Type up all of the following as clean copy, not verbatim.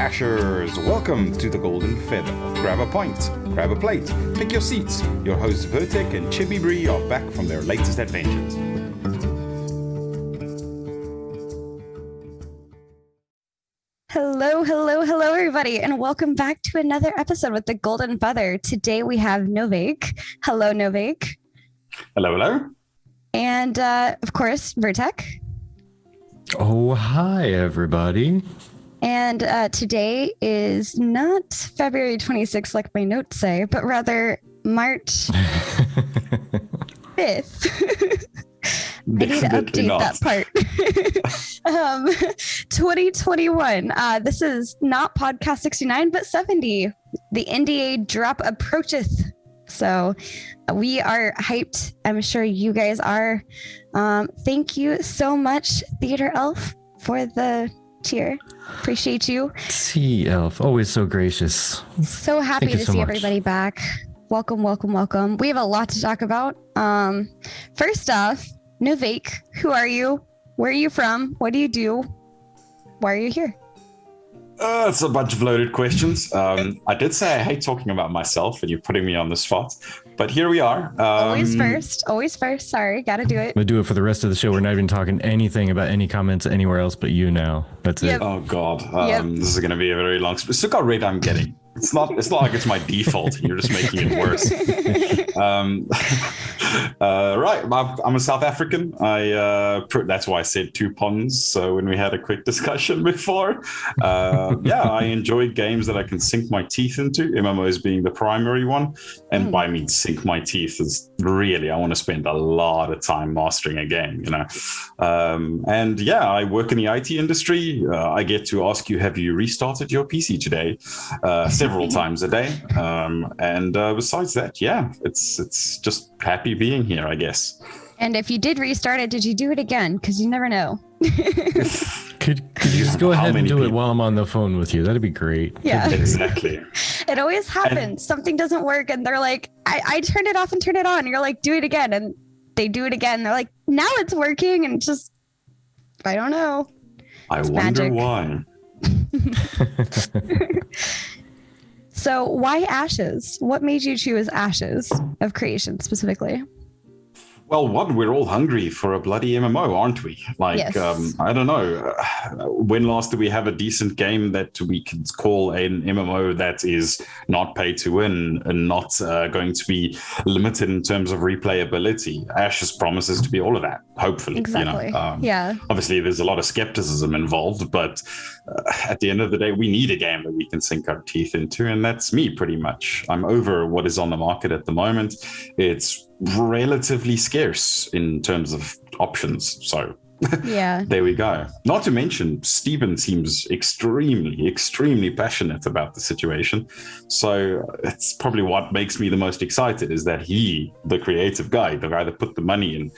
Ashers, welcome to the Golden Feather. Grab a pint, grab a plate, pick your seats. Your hosts Vertek and Chibi Bree are back from their latest adventures. Hello, everybody, and welcome back to another episode with the Golden Feather. Today we have Novuake. Hello, Novuake. Hello. And, of course, Vertek. Oh, hi, everybody. And today is not February 26th, like my notes say, but rather March 5th. I need to update that part. 2021. This is not podcast 69, but 70. The NDA drop Approacheth. So we are hyped. I'm sure you guys are. Thank you so much, Theater Elf, for the cheer. Appreciate you. Sea Elf, always so gracious. So happy to see everybody back. Welcome. We have a lot to talk about. First off, Novuake, who are you? Where are you from? What do you do? Why are you here? It's a bunch of loaded questions. I did say I hate talking about myself, and you're putting me on the spot. But here we are. Always first. Sorry, gotta do it. I'm gonna do it for the rest of the show. We're not even talking anything about any comments anywhere else but you now. That's it. Oh God, This is gonna be a very long. Look how red I'm getting. It's not like it's my default. You're just making it worse. Right. I'm a South African. That's why I said 2 ponds. So when we had a quick discussion before, I enjoy games that I can sink my teeth into. MMOs being the primary one, and by me sink my teeth is really I want to spend a lot of time mastering a game. I work in the IT industry. I get to ask you, have you restarted your PC today? Several times a day. Besides that, it's just happy being here, I guess. And if you did restart it, did you do it again? Because you never know. Could you just go ahead and do it while I'm on the phone with you? That'd be great. Yeah, exactly. It always happens. Something doesn't work, and they're like, I turned it off and turned it on. And you're like, do it again. And they do it again. They're like, now it's working. And just, I don't know. It's wonder why. So why Ashes? What made you choose Ashes of Creation specifically? Well, we're all hungry for a bloody MMO, aren't we? Yes. I don't know. When last did we have a decent game that we could call an MMO that is not pay to win and not going to be limited in terms of replayability? Ashes promises to be all of that, hopefully. Exactly. Obviously, there's a lot of skepticism involved, but at the end of the day, we need a game that we can sink our teeth into, and that's me pretty much. I'm over what is on the market at the moment. It's relatively scarce in terms of options, so there we go. Not to mention Steven seems extremely passionate about the situation, so it's probably what makes me the most excited is that he, the creative guy, the guy that put the money in,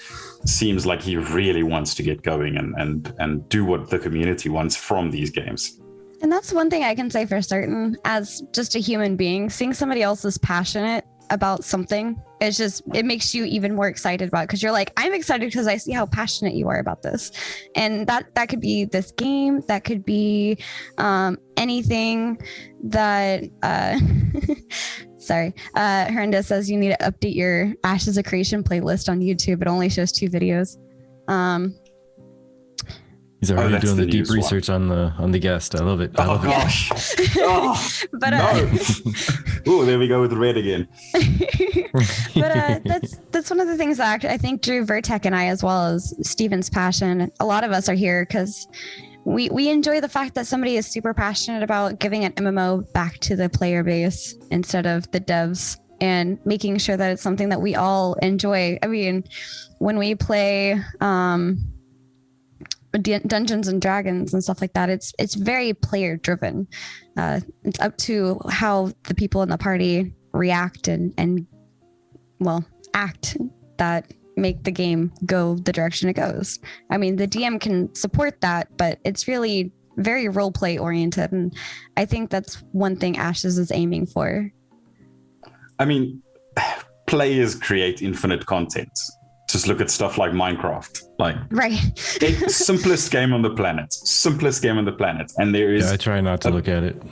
seems like he really wants to get going and do what the community wants from these games. And that's one thing I can say for certain as just a human being, seeing somebody else is passionate about something, it makes you even more excited about it, because you're like, I'm excited because I see how passionate you are about this. And that could be this game, that could be anything that Hernda says you need to update your Ashes of Creation playlist on YouTube. It only shows 2 videos. He's already doing the deep research on the guest. I love it. Oh gosh! But oh, there we go with the red again. But that's one of the things that I think drew Vertek and I, as well as Steven's passion. A lot of us are here because we enjoy the fact that somebody is super passionate about giving an MMO back to the player base instead of the devs, and making sure that it's something that we all enjoy. I mean, when we play Dungeons and Dragons and stuff like that, it's very player driven. It's up to how the people in the party react and act that make the game go the direction it goes. I mean, the DM can support that, but it's really very role play oriented, and I think that's one thing Ashes is aiming for. I mean, players create infinite content. Just look at stuff like Minecraft, like Right. simplest game on the planet, and there is. Yeah, I try not to look at it.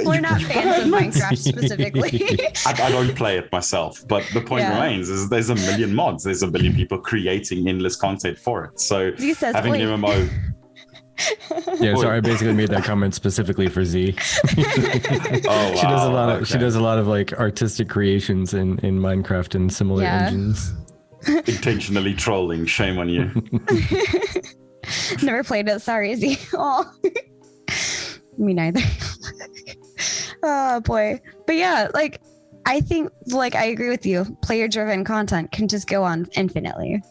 We're not fans of Minecraft specifically. I don't play it myself, but the point remains is there's a million mods. There's a million people creating endless content for it. So having an MMO. Yeah, sorry, I basically made that comment specifically for Z. Oh, wow. She does a lot of like artistic creations in Minecraft and similar engines. Intentionally trolling. Shame on you. Never played it. Sorry, Z. Oh, me neither. Oh boy. But yeah, like I think like I agree with you. Player-driven content can just go on infinitely.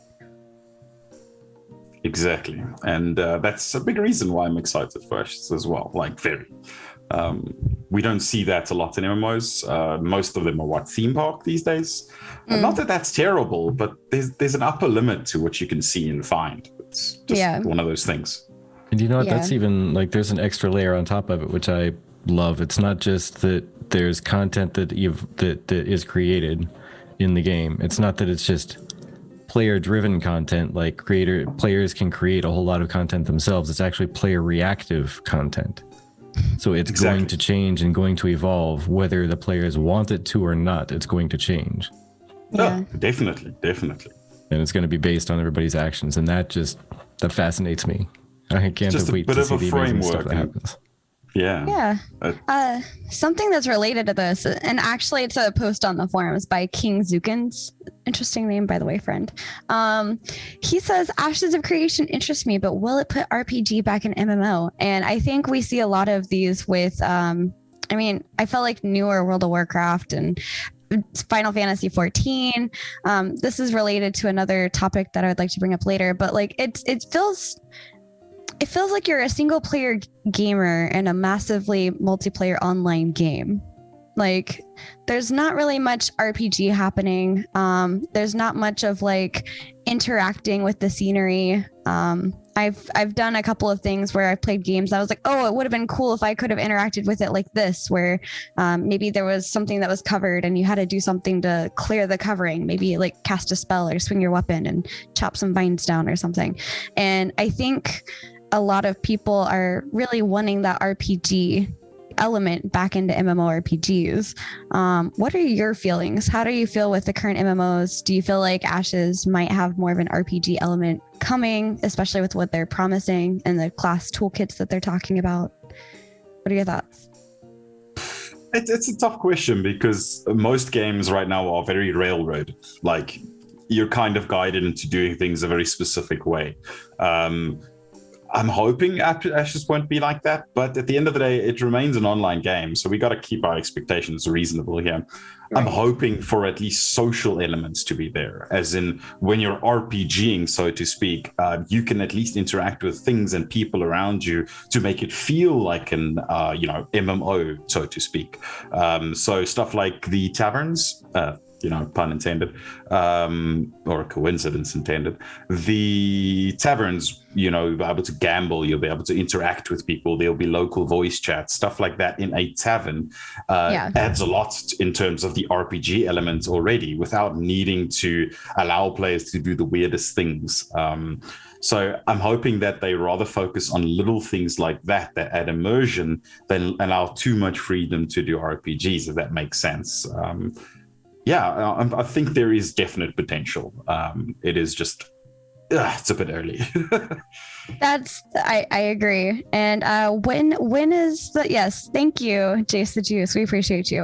Exactly. And that's a big reason why I'm excited for Ashes as well. Like, very. We don't see that a lot in MMOs. Most of them are theme park these days. Not that that's terrible, but there's an upper limit to what you can see and find. It's just one of those things. And you know what? That's even like there's an extra layer on top of it, which I love. It's not just that there's content that is created in the game. It's not that it's just player-driven content, like players can create a whole lot of content themselves. It's actually player reactive content. So it's going to change and going to evolve whether the players want it to or not. It's going to change. Yeah, definitely. And it's going to be based on everybody's actions, and that fascinates me. I can't wait to see the amazing stuff that happens. Yeah. Something that's related to this, and actually it's a post on the forums by King Zukins. Interesting name, by the way, friend. He says, Ashes of Creation interests me, but will it put RPG back in MMO? And I think we see a lot of these with, I felt like newer World of Warcraft and Final Fantasy 14. This is related to another topic that I would like to bring up later, but like it feels like you're a single player gamer in a massively multiplayer online game. Like there's not really much RPG happening. There's not much of like interacting with the scenery. I've done a couple of things where I've played games that I was like, oh, it would have been cool if I could have interacted with it like this, where maybe there was something that was covered and you had to do something to clear the covering, maybe like cast a spell or swing your weapon and chop some vines down or something. And I think a lot of people are really wanting that RPG element back into MMORPGs. What are your feelings? How do you feel with the current MMOs? Do you feel like Ashes might have more of an RPG element coming, especially with what they're promising and the class toolkits that they're talking about? What are your thoughts? It's a tough question because most games right now are very railroaded. Like you're kind of guided into doing things a very specific way. I'm hoping Ashes won't be like that, but at the end of the day, it remains an online game, so we got to keep our expectations reasonable here. Right. I'm hoping for at least social elements to be there, as in when you're RPGing, so to speak, you can at least interact with things and people around you to make it feel like an MMO, so to speak. So stuff like the taverns. Pun intended, or a coincidence intended. The taverns, you'll be able to gamble, you'll be able to interact with people, there'll be local voice chat, stuff like that in a tavern adds a lot in terms of the RPG elements already without needing to allow players to do the weirdest things. So I'm hoping that they rather focus on little things like that add immersion than allow too much freedom to do RPGs, if that makes sense. I think there is definite potential. It is just, it's a bit early. I agree. And when is the, yes, thank you, Jace the Juice. We appreciate you.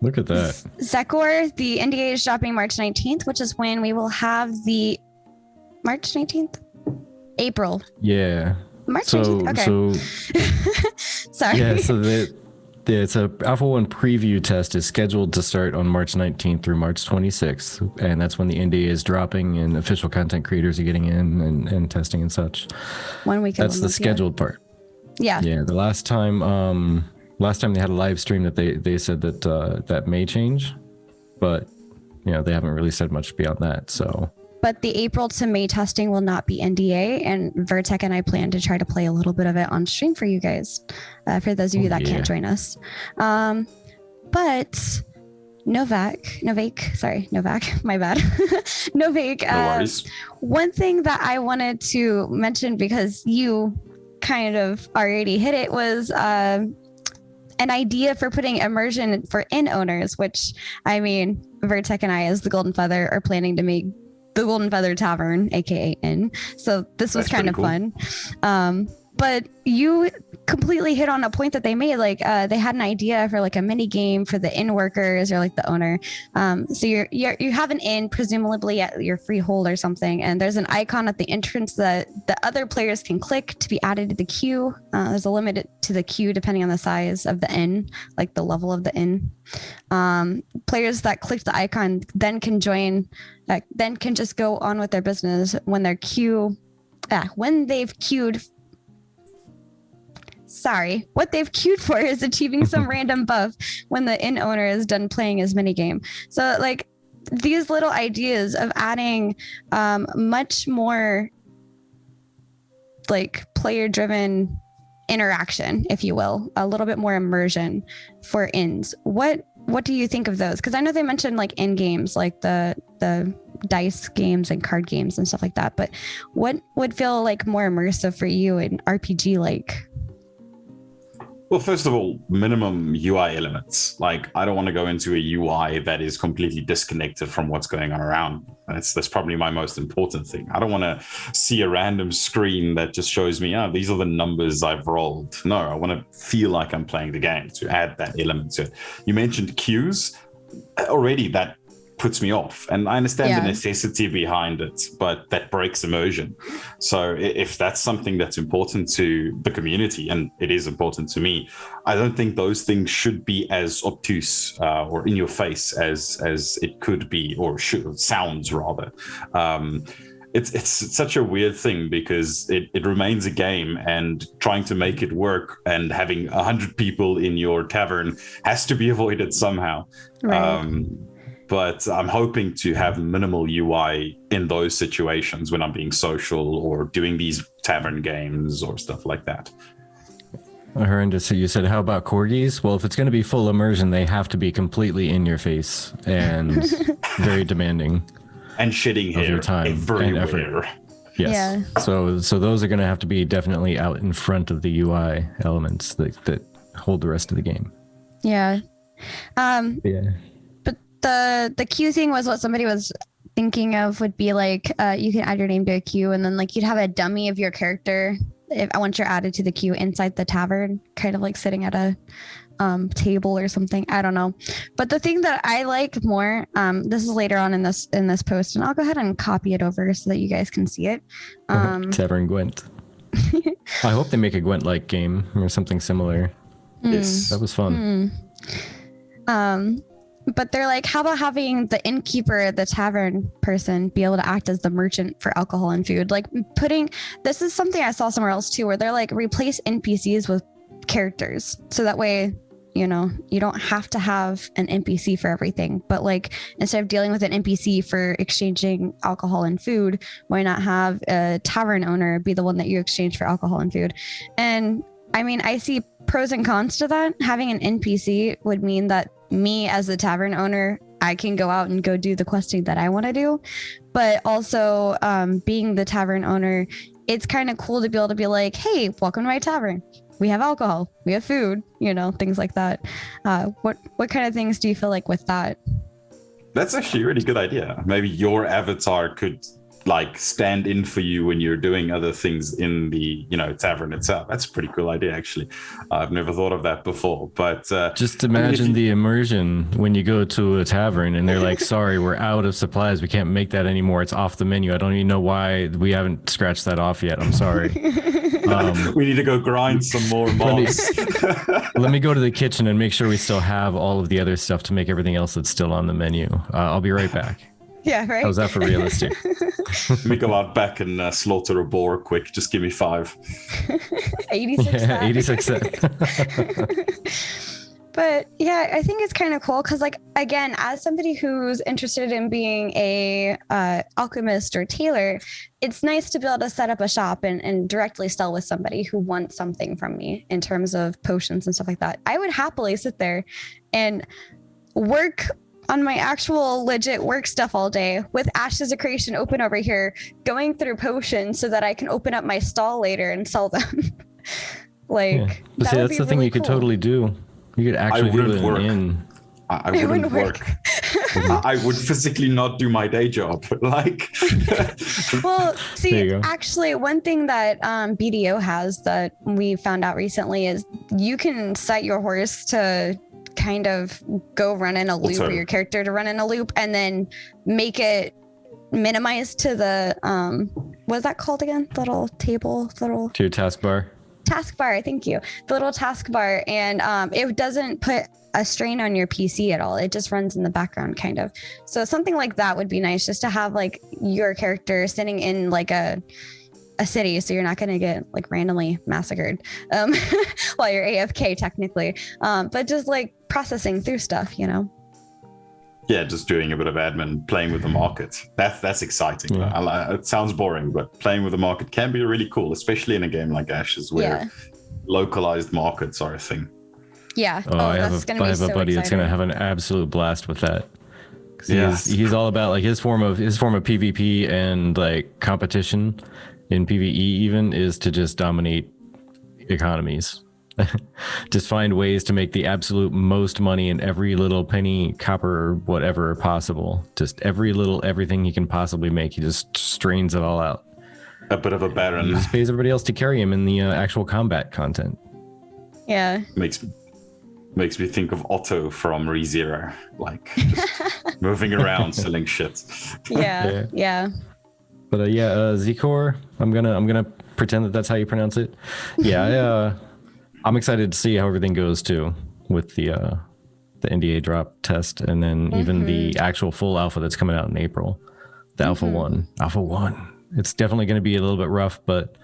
Look at that. Zekor, the NDA is dropping March 19th, which is when we will have the March 19th? April. Yeah. March 19th. Okay. So sorry. Yeah, so it's a Alpha 1 preview test is scheduled to start on March 19th through March 26th. And that's when the NDA is dropping and official content creators are getting in and testing and such. 1 week. That's the scheduled part. Yeah. Yeah. The last time they had a live stream that they said that may change, but they haven't really said much beyond that. So. But the April to May testing will not be NDA, and Vertec and I plan to try to play a little bit of it on stream for you guys, for those of you that can't join us. But Novak, my bad. Novak. No worries. One thing that I wanted to mention, because you kind of already hit it, was an idea for putting immersion for inn owners, which, I mean, Vertec and I, as the Golden Feather, are planning to make the Golden Feather Tavern, aka Inn. So this was kind of cool. Fun. But you completely hit on a point that they made. Like they had an idea for like a mini game for the inn workers or like the owner. So you have an inn, presumably at your freehold or something, and there's an icon at the entrance that the other players can click to be added to the queue. There's a limit to the queue depending on the size of the inn, like the level of the inn. Players that click the icon then can join, then can just go on with their business when they've queued. What they've queued for is achieving some random buff when the inn owner is done playing his minigame. So like these little ideas of adding much more like player driven interaction, if you will, a little bit more immersion for inns. What do you think of those? Because I know they mentioned like in games, like the dice games and card games and stuff like that. But what would feel like more immersive for you in RPG like? Well, first of all, minimum UI elements. Like, I don't want to go into a UI that is completely disconnected from what's going on around. That's probably my most important thing. I don't want to see a random screen that just shows me, these are the numbers I've rolled. No, I want to feel like I'm playing the game, to add that element to it. You mentioned queues. Already that puts me off, and I understand the necessity behind it, but that breaks immersion. So if that's something that's important to the community, and it is important to me, I don't think those things should be as obtuse or in your face as it could be, or sounds rather. It's such a weird thing because it remains a game, and trying to make it work and having 100 people in your tavern has to be avoided somehow. Right. But I'm hoping to have minimal UI in those situations when I'm being social or doing these tavern games or stuff like that. Horrendous. So you said, how about corgis? Well, if it's going to be full immersion, they have to be completely in your face and very demanding. And shitting hair your time everywhere. Yes. Yeah. So those are going to have to be definitely out in front of the UI elements that hold the rest of the game. Yeah. The queue thing was what somebody was thinking of, would be like you can add your name to a queue, and then like you'd have a dummy of your character once you're added to the queue inside the tavern, kind of like sitting at a table or something. I don't know. But the thing that I like more, this is later on in this post, and I'll go ahead and copy it over so that you guys can see it. Tavern Gwent. I hope they make a Gwent-like game or something similar. Yes, that was fun. But they're like, how about having the innkeeper, the tavern person, be able to act as the merchant for alcohol and food? Like this is something I saw somewhere else too, where they're like, replace NPCs with characters. So that way, you don't have to have an NPC for everything. But like, instead of dealing with an NPC for exchanging alcohol and food, why not have a tavern owner be the one that you exchange for alcohol and food? And I mean, I see pros and cons to that. Having an NPC would mean that me as the tavern owner, I can go out and go do the questing that I want to do. But also being the tavern owner, it's kind of cool to be able to be like, hey, welcome to my tavern. We have alcohol, we have food, things like that. What kind of things do you feel like with that? That's actually a really good idea. Maybe your avatar could like stand in for you when you're doing other things in the tavern itself. That's a pretty cool idea, actually. I've never thought of that before. But just imagine the immersion when you go to a tavern and they're like, sorry, we're out of supplies, we can't make that anymore, it's off the menu. I don't even know why we haven't scratched that off yet, I'm sorry. We need to go grind some more mobs. Let me go to the kitchen and make sure we still have all of the other stuff to make everything else that's still on the menu. I'll be right back. Yeah, right. How's that for realistic? Let me go out back and slaughter a boar quick. Just give me 5. 86. Yeah, 86 cents. But yeah, I think it's kind of cool because, like, again, as somebody who's interested in being a alchemist or tailor, it's nice to be able to set up a shop and directly sell with somebody who wants something from me in terms of potions and stuff like that. I would happily sit there and work on my actual legit work stuff all day with Ashes of Creation open over here, going through potions so that I can open up my stall later and sell them. Like, But see, that's the thing you could totally do. You could actually do it in. I wouldn't work. I would physically not do my day job. Like, well, see, actually, one thing that BDO has that we found out recently is you can set your horse to kind of go run in a loop, or your character to run in a loop, and then make it minimized to the what's that called again? The little table, to your taskbar. Taskbar, thank you. The little taskbar, and it doesn't put a strain on your PC at all. It just runs in the background, kind of. So something like that would be nice, just to have like your character sitting in like a city, so you're not going to get like randomly massacred while you're AFK technically, but just like processing through stuff, you know. Yeah, just doing a bit of admin, playing with the market. That's exciting. Yeah. It sounds boring, but playing with the market can be really cool, especially in a game like Ashes, where localized markets are a thing. Yeah. I have a buddy that's going to have an absolute blast with that. He's all about like his form of PvP and like competition in PvE even is to just dominate economies. Just find ways to make the absolute most money in every little penny, copper, whatever possible. Just everything he can possibly make. He just strains it all out. A bit of a baron. He just pays everybody else to carry him in the actual combat content. Yeah. Makes me think of Otto from ReZero, like just moving around selling shit. Yeah. But Zcor, I'm gonna pretend that that's how you pronounce it. Yeah, I'm excited to see how everything goes too with the NDA drop test, and then even the actual full alpha that's coming out in April. The Alpha 1. It's definitely going to be a little bit rough, but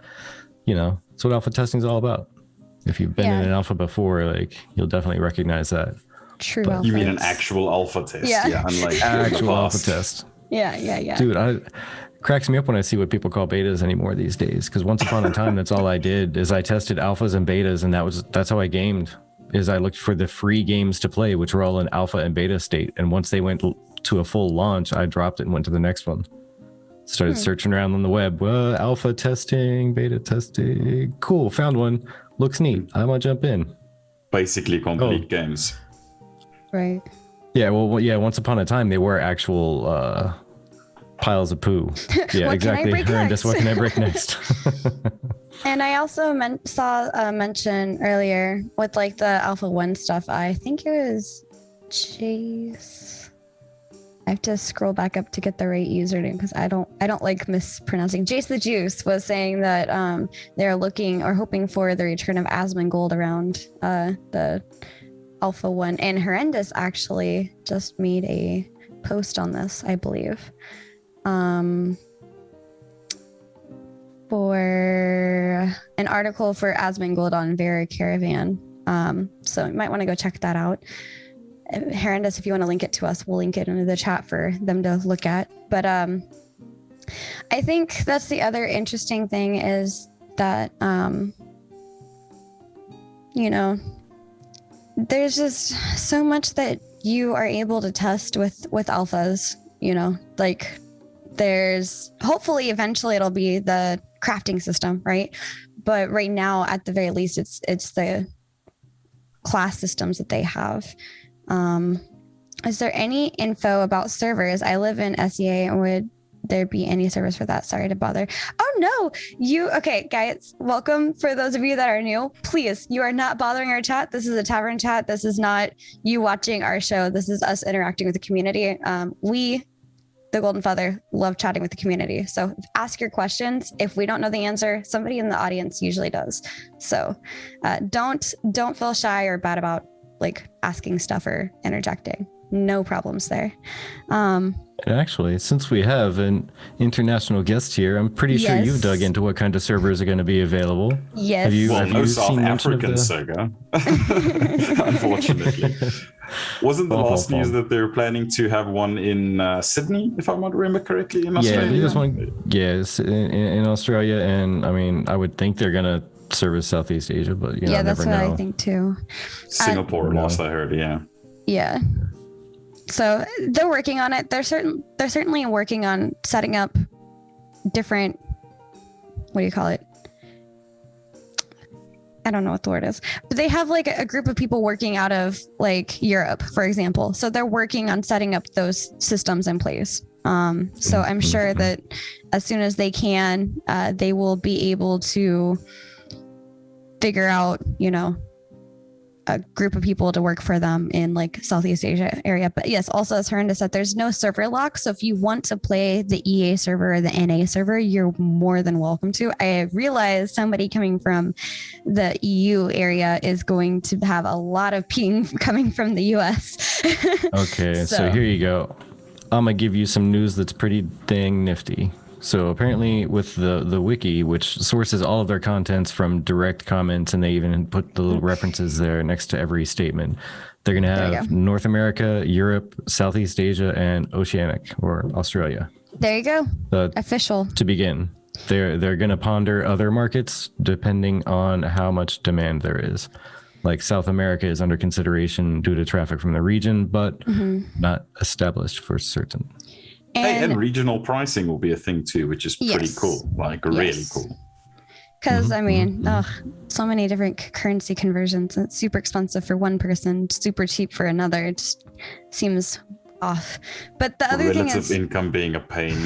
you know, that's what alpha testing is all about. If you've been in an alpha before, like you'll definitely recognize that. True. You mean an actual alpha test? Yeah, unlike actual alpha test. Yeah. Dude, cracks me up when I see what people call betas anymore these days. Because once upon a time, that's all I did is I tested alphas and betas, and that's how I gamed. Is I looked for the free games to play, which were all in alpha and beta state. And once they went to a full launch, I dropped it and went to the next one. Started searching around on the web. Alpha testing, beta testing. Cool, found one. Looks neat. I'm gonna jump in. Basically complete games. Right. Yeah, well, yeah, once upon a time, they were actual piles of poo. Yeah, exactly. What can I break next? And I also saw a mention earlier with like the Alpha 1 stuff. I think it was Chase. I have to scroll back up to get the right username because I don't like mispronouncing. Jace the Juice was saying that they're looking or hoping for the return of Asmongold around the Alpha 1. And Horrendous actually just made a post on this, I believe. For an article for Asmongold on Vera Caravan. So you might want to go check that out. Horrendous, if you want to link it to us, we'll link it into the chat for them to look at. But I think that's the other interesting thing is that, you know, there's just so much that you are able to test with alphas, you know, like there's hopefully eventually it'll be the crafting system, right? But right now, at the very least, it's the class systems that they have. Is there any info about servers? I live in SEA, and would there be any servers for that? Sorry to bother. Oh no, okay, guys, welcome. For those of you that are new, please, you are not bothering our chat. This is a tavern chat. This is not you watching our show. This is us interacting with the community. We, the Golden Feather, love chatting with the community. So ask your questions. If we don't know the answer, somebody in the audience usually does. So don't feel shy or bad about like asking stuff or interjecting. No problems there. And actually, since we have an international guest here, I'm pretty sure you've dug into what kind of servers are going to be available. Yes. Have you South African server, unfortunately. Wasn't the last news that they're planning to have one in Sydney, if I remember correctly, in Australia? Yeah, there's one. Yes, in Australia, and I mean, I would think they're going to service Southeast Asia, but you know, that's what I think too. Singapore, last I heard, yeah. So they're working on it. They're certainly working on setting up different, what do you call it? I don't know what the word is, but they have like a group of people working out of like Europe, for example. So they're working on setting up those systems in place. So I'm sure that as soon as they can, they will be able to figure out, a group of people to work for them in like Southeast Asia area. But yes, also as Herndon said, there's no server lock. So if you want to play the EA server or the NA server, you're more than welcome to. I realize somebody coming from the EU area is going to have a lot of ping coming from the US. Okay, so here you go. I'm going to give you some news that's pretty dang nifty. So apparently with the wiki, which sources all of their contents from direct comments, and they even put the little references there next to every statement, they're going to have North America, Europe, Southeast Asia, and Oceanic, or Australia. There you go. Official. To begin. They're going to ponder other markets depending on how much demand there is. Like South America is under consideration due to traffic from the region, but not established for certain. And regional pricing will be a thing too, which is pretty cool. Like really cool. Because I mean, so many different currency conversions. And it's super expensive for one person, super cheap for another. It just seems off. But the other thing is income being a pain.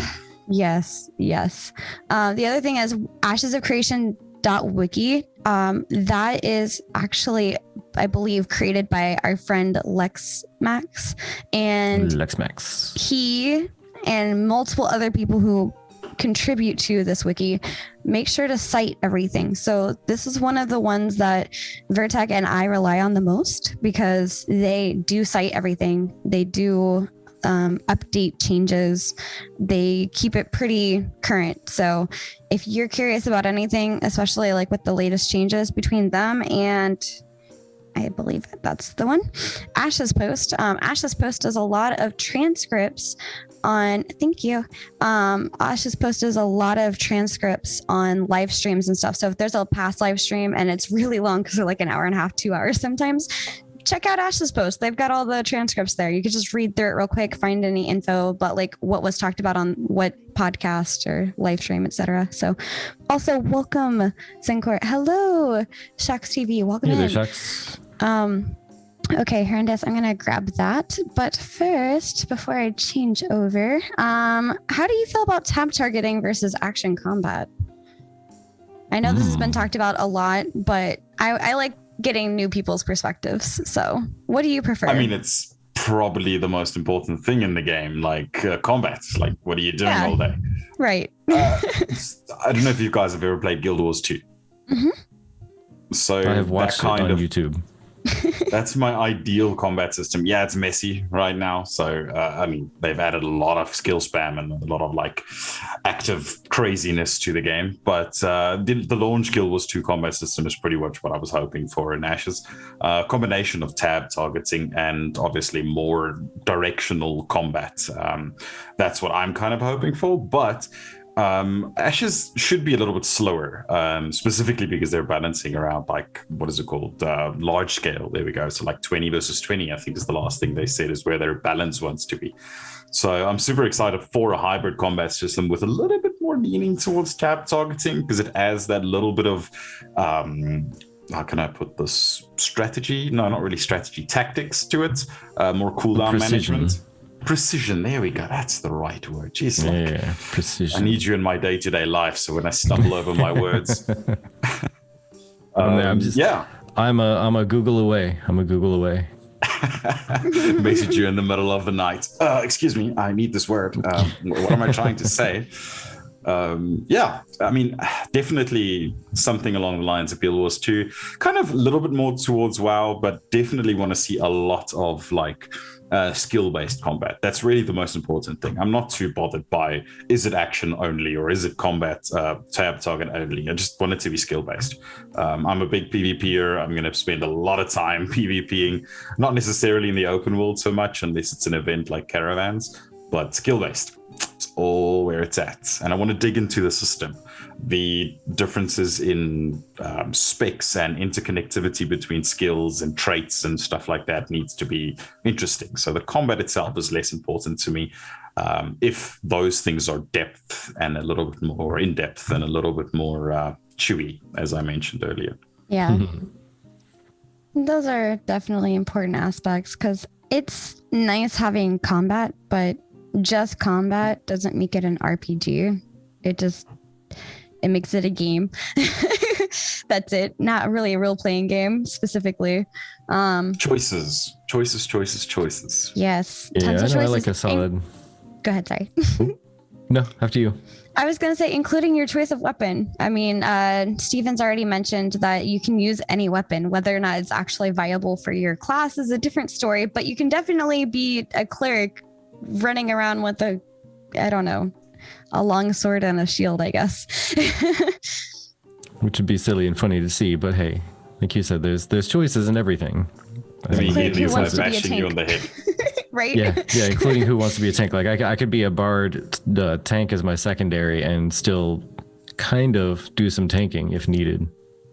Yes. The other thing is Ashes of Creation.wiki. That is actually, I believe, created by our friend LexMax. And LexMax. He and multiple other people who contribute to this wiki make sure to cite everything. So this is one of the ones that Vertec and I rely on the most because they do cite everything. They do update changes. They keep it pretty current. So if you're curious about anything, especially like with the latest changes between them and I believe that's the one, Ash's Post. Ash's Post does a lot of transcripts on, thank you. Ash's Post does a lot of transcripts on live streams and stuff. So if there's a past live stream and it's really long because they're like an hour and a half, 2 hours sometimes, check out Ash's Post. They've got all the transcripts there. You could just read through it real quick, find any info, but like what was talked about on what podcast or live stream, etc. So also welcome, Zencor. Hello, Shax TV. Welcome in. Hey there, Shax. Okay, Hernandez, I'm gonna grab that. But first, before I change over, how do you feel about tab targeting versus action combat? I know this has been talked about a lot, but I like getting new people's perspectives. So what do you prefer? I mean, it's probably the most important thing in the game, like combat. Like, what are you doing all day? Right. I don't know if you guys have ever played Guild Wars 2. So I have watched it on YouTube. That's my ideal combat system. Yeah, it's messy right now. So, I mean, they've added a lot of skill spam and a lot of like active craziness to the game. But the launch Guild Wars 2 combat system is pretty much what I was hoping for in Ashes. Combination of tab targeting and obviously more directional combat. That's what I'm kind of hoping for. But Ashes should be a little bit slower, specifically because they're balancing around like, what is it called? Large scale. There we go. So like 20 versus 20, I think is the last thing they said is where their balance wants to be. So I'm super excited for a hybrid combat system with a little bit more leaning towards tab targeting because it adds that little bit of, how can I put this? Strategy? No, not really strategy. Tactics to it. More cooldown management. Precision, there we go. That's the right word. Jeez, like, precision. I need you in my day-to-day life, so when I stumble over my words, I'm a Google away. Message you in the middle of the night. Excuse me, I need this word. What am I trying to say? I mean, definitely something along the lines of Guild Wars 2. Kind of a little bit more towards WoW, but definitely want to see a lot of like skill-based combat. That's really the most important thing. I'm not too bothered by is it action only or is it combat tab target only. I just want it to be skill-based. I'm a big PvPer. I'm going to spend a lot of time PvPing, not necessarily in the open world so much unless it's an event like Caravans, but skill-based. It's all where it's at. And I want to dig into the system. the differences in specs and interconnectivity between skills and traits and stuff like that needs to be interesting. So the combat itself is less important to me. If those things are depth and a little bit more in depth and a little bit more chewy, as I mentioned earlier. Yeah. Those are definitely important aspects, because it's nice having combat, but just combat doesn't make it an RPG. It makes it a game. That's it. Not really a role-playing game specifically. Choices. Yes. Yeah, Tons of choices. I like a solid. Go ahead, sorry. No, after you. I was going to say, including your choice of weapon. I mean, Steven's already mentioned that you can use any weapon. Whether or not it's actually viable for your class is a different story, but you can definitely be a cleric running around with a long sword and a shield, I guess. Which would be silly and funny to see, but hey, like you said, there's choices in everything. Immediately Who wants to be a bashing you on the tank? head. Right? Yeah, including who wants to be a tank. Like I could be a bard, tank as my secondary, and still kind of do some tanking if needed.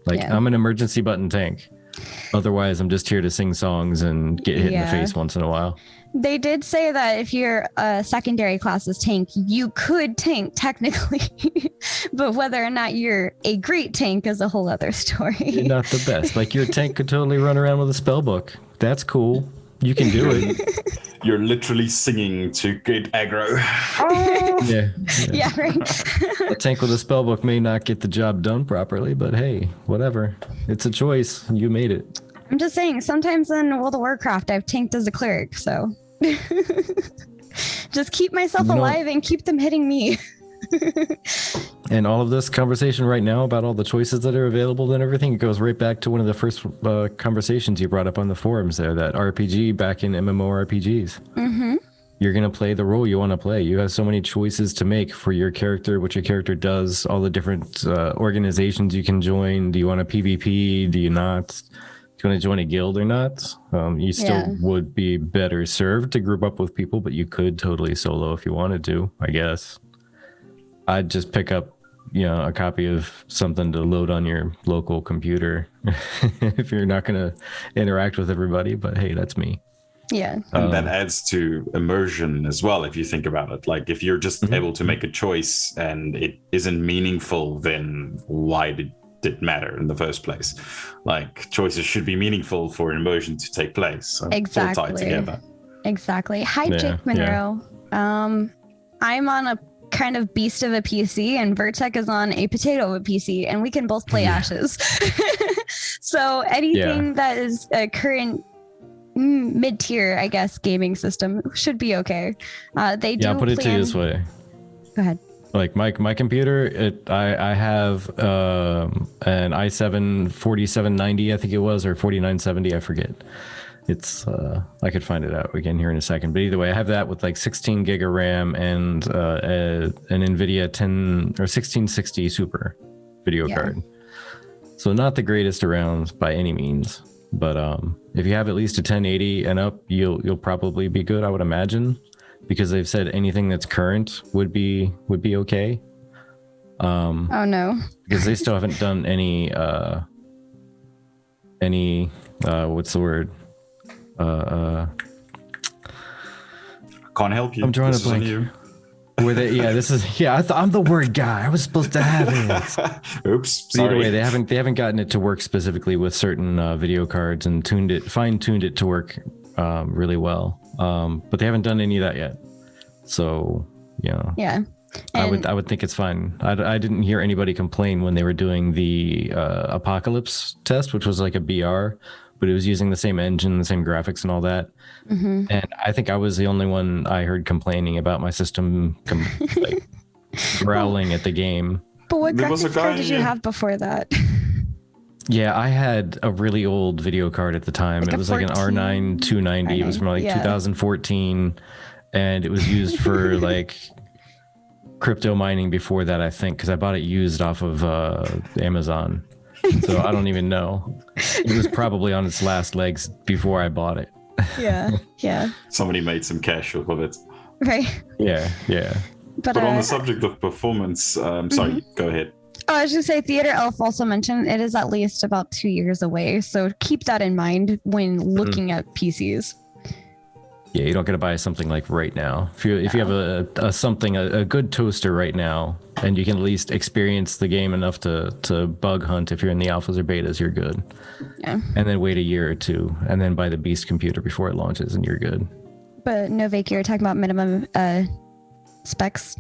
Like I'm an emergency button tank. Otherwise, I'm just here to sing songs and get hit in the face once in a while. They did say that if your secondary class is tank, you could tank technically, but whether or not you're a great tank is a whole other story. You're not the best. Like your tank could totally run around with a spell book. That's cool. You can do it. You're literally singing to get aggro. Yeah, right. A tank with a spellbook may not get the job done properly, but hey, whatever. It's a choice. You made it. I'm just saying, sometimes in World of Warcraft, I've tanked as a cleric, so just keep myself alive and keep them hitting me. And all of this conversation right now about all the choices that are available and everything, it goes right back to one of the first conversations you brought up on the forums there, that RPG back in MMORPGs. Mm-hmm. You're going to play the role you want to play. You have so many choices to make for your character, what your character does, all the different organizations you can join. Do you want a PvP? Do you not? Do you want to join a guild or not? You still would be better served to group up with people, but you could totally solo if you wanted to, I guess. I'd just pick up, a copy of something to load on your local computer if you're not going to interact with everybody. But hey, that's me. Yeah. And that adds to immersion as well, if you think about it. Like if you're just able to make a choice and it isn't meaningful, then why did it matter in the first place? Like choices should be meaningful for immersion to take place. So exactly. It's all tied together. Exactly. Hi, Jake Monroe. Yeah. I'm on a kind of beast of a PC and Vertec is on a potato of a PC, and we can both play Ashes. So anything that is a current mid-tier, I guess, gaming system should be okay. They do. I'll put it to you this way. Go ahead. Like my computer, I have an i7 4790, I think it was, or 4970, I forget. It's I could find it out again here in a second, but either way, I have that with like 16 gig of RAM and an NVIDIA 10 or 1660 Super video card. So not the greatest around by any means, but if you have at least a 1080 and up, you'll probably be good, I would imagine, because they've said anything that's current would be okay. Oh no, because they still haven't done any what's the word? Can't help you. I'm drawing a blank. Where they? I'm the word guy. I was supposed to have it. Oops. Sorry. Either way, they haven't gotten it to work specifically with certain video cards and fine-tuned it to work really well. But they haven't done any of that yet. So yeah. I would think it's fine. I didn't hear anybody complain when they were doing the Apocalypse test, which was like a BR, but it was using the same engine, the same graphics and all that. Mm-hmm. And I think I was the only one I heard complaining about my system growling at the game. But what graphics card did you have before that? Yeah, I had a really old video card at the time. It was like an R9 290. It was from 2014, and it was used for like crypto mining before that, I think, because I bought it used off of Amazon. So I don't even know. It was probably on its last legs before I bought it. Yeah. Somebody made some cash off of it. Right. Yeah. But on the subject of performance, sorry, go ahead. I was just say Theater Elf also mentioned it is at least about 2 years away. So keep that in mind when looking at PCs. Yeah, you don't got to buy something like right now. If you have a good toaster right now, and you can at least experience the game enough to bug hunt if you're in the alphas or betas, you're good. Yeah. And then wait a year or two, and then buy the beast computer before it launches, and you're good. But Novuake, you're talking about minimum specs.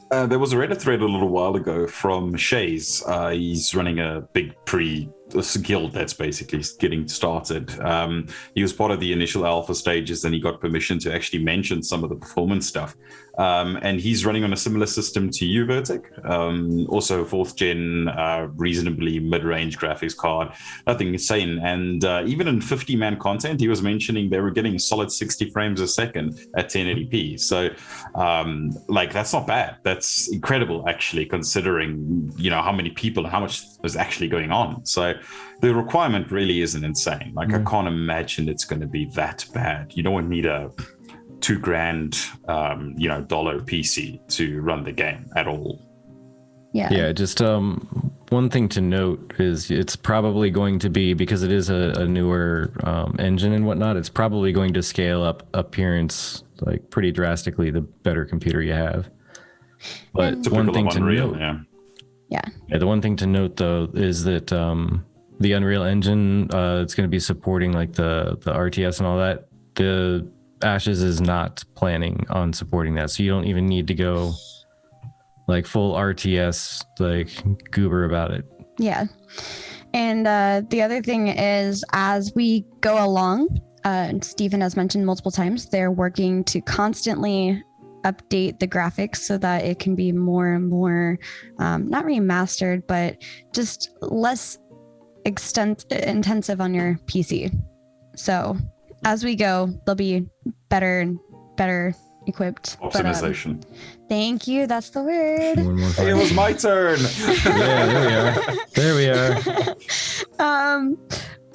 There was a Reddit thread a little while ago from Shays. He's running a big guild that's basically getting started. He was part of the initial alpha stages, and he got permission to actually mention some of the performance stuff. And he's running on a similar system to you, Vertec. Also 4th gen, reasonably mid-range graphics card, nothing insane. And even in 50-man content, he was mentioning they were getting a solid 60 frames a second at 1080p. So that's not bad. That's incredible, actually, considering how many people and how much is actually going on. So the requirement really isn't insane. I can't imagine it's going to be that bad. You don't need a $2,000 dollar PC to run the game at all. Yeah, just one thing to note is it's probably going to be, because it is a newer engine and whatnot, it's probably going to scale up appearance like pretty drastically the better computer you have. But one thing to note, the one thing to note though is that the Unreal Engine, it's going to be supporting like the RTS and all that. The Ashes is not planning on supporting that, so you don't even need to go like full RTS, like goober about it. Yeah. And the other thing is, as we go along, Stephen has mentioned multiple times, they're working to constantly update the graphics so that it can be more and more, not remastered, but just less intensive on your PC. So as we go, they'll be better and better equipped. Optimization. Thank you. That's the word. It was my turn. Yeah, there we are.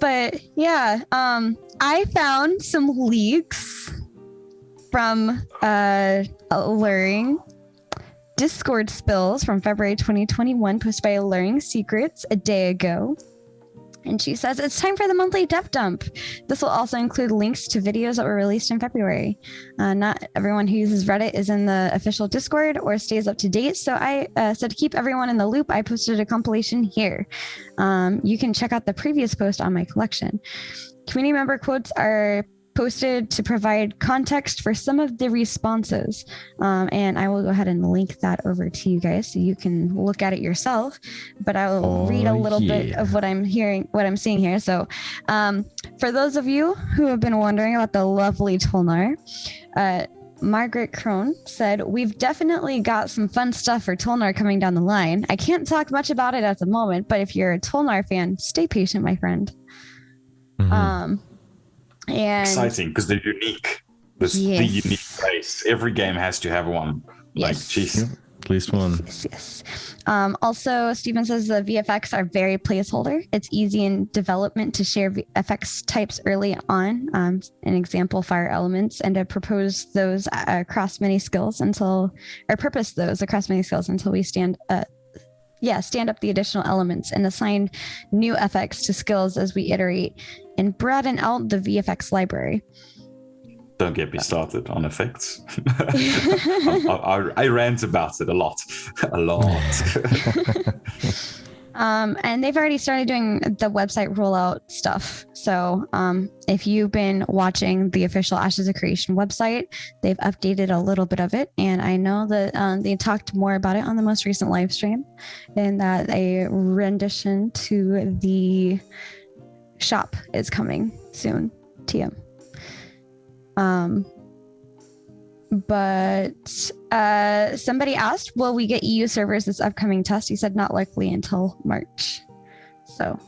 But yeah, I found some leaks from Alluring Discord spills from February 2021, posted by Alluring Secrets a day ago. And she says, it's time for the monthly dev dump. This will also include links to videos that were released in February. Not everyone who uses Reddit is in the official Discord or stays up to date. So to keep everyone in the loop, I posted a compilation here. You can check out the previous post on my collection. Community member quotes are posted to provide context for some of the responses. And I will go ahead and link that over to you guys so you can look at it yourself. But I will read a little bit of what I'm seeing here. So for those of you who have been wondering about the lovely Tolnar, Margaret Crone said, we've definitely got some fun stuff for Tolnar coming down the line. I can't talk much about it at the moment, but if you're a Tolnar fan, stay patient, my friend. Mm-hmm. And exciting, because they're unique. The unique race. Every game has to have one. At least one. Yes. Also, Stephen says the VFX are very placeholder. It's easy in development to share VFX types early on. An example, fire elements, and to propose those across many skills until we stand up the additional elements and assign new effects to skills as we iterate and broaden out the VFX library. Don't get me started on effects. I rant about it a lot. And they've already started doing the website rollout stuff. So if you've been watching the official Ashes of Creation website, they've updated a little bit of it. And I know that they talked more about it on the most recent live stream, and that a rendition to the shop is coming soon. TM. But somebody asked, will we get EU servers this upcoming test? He said not likely until March. So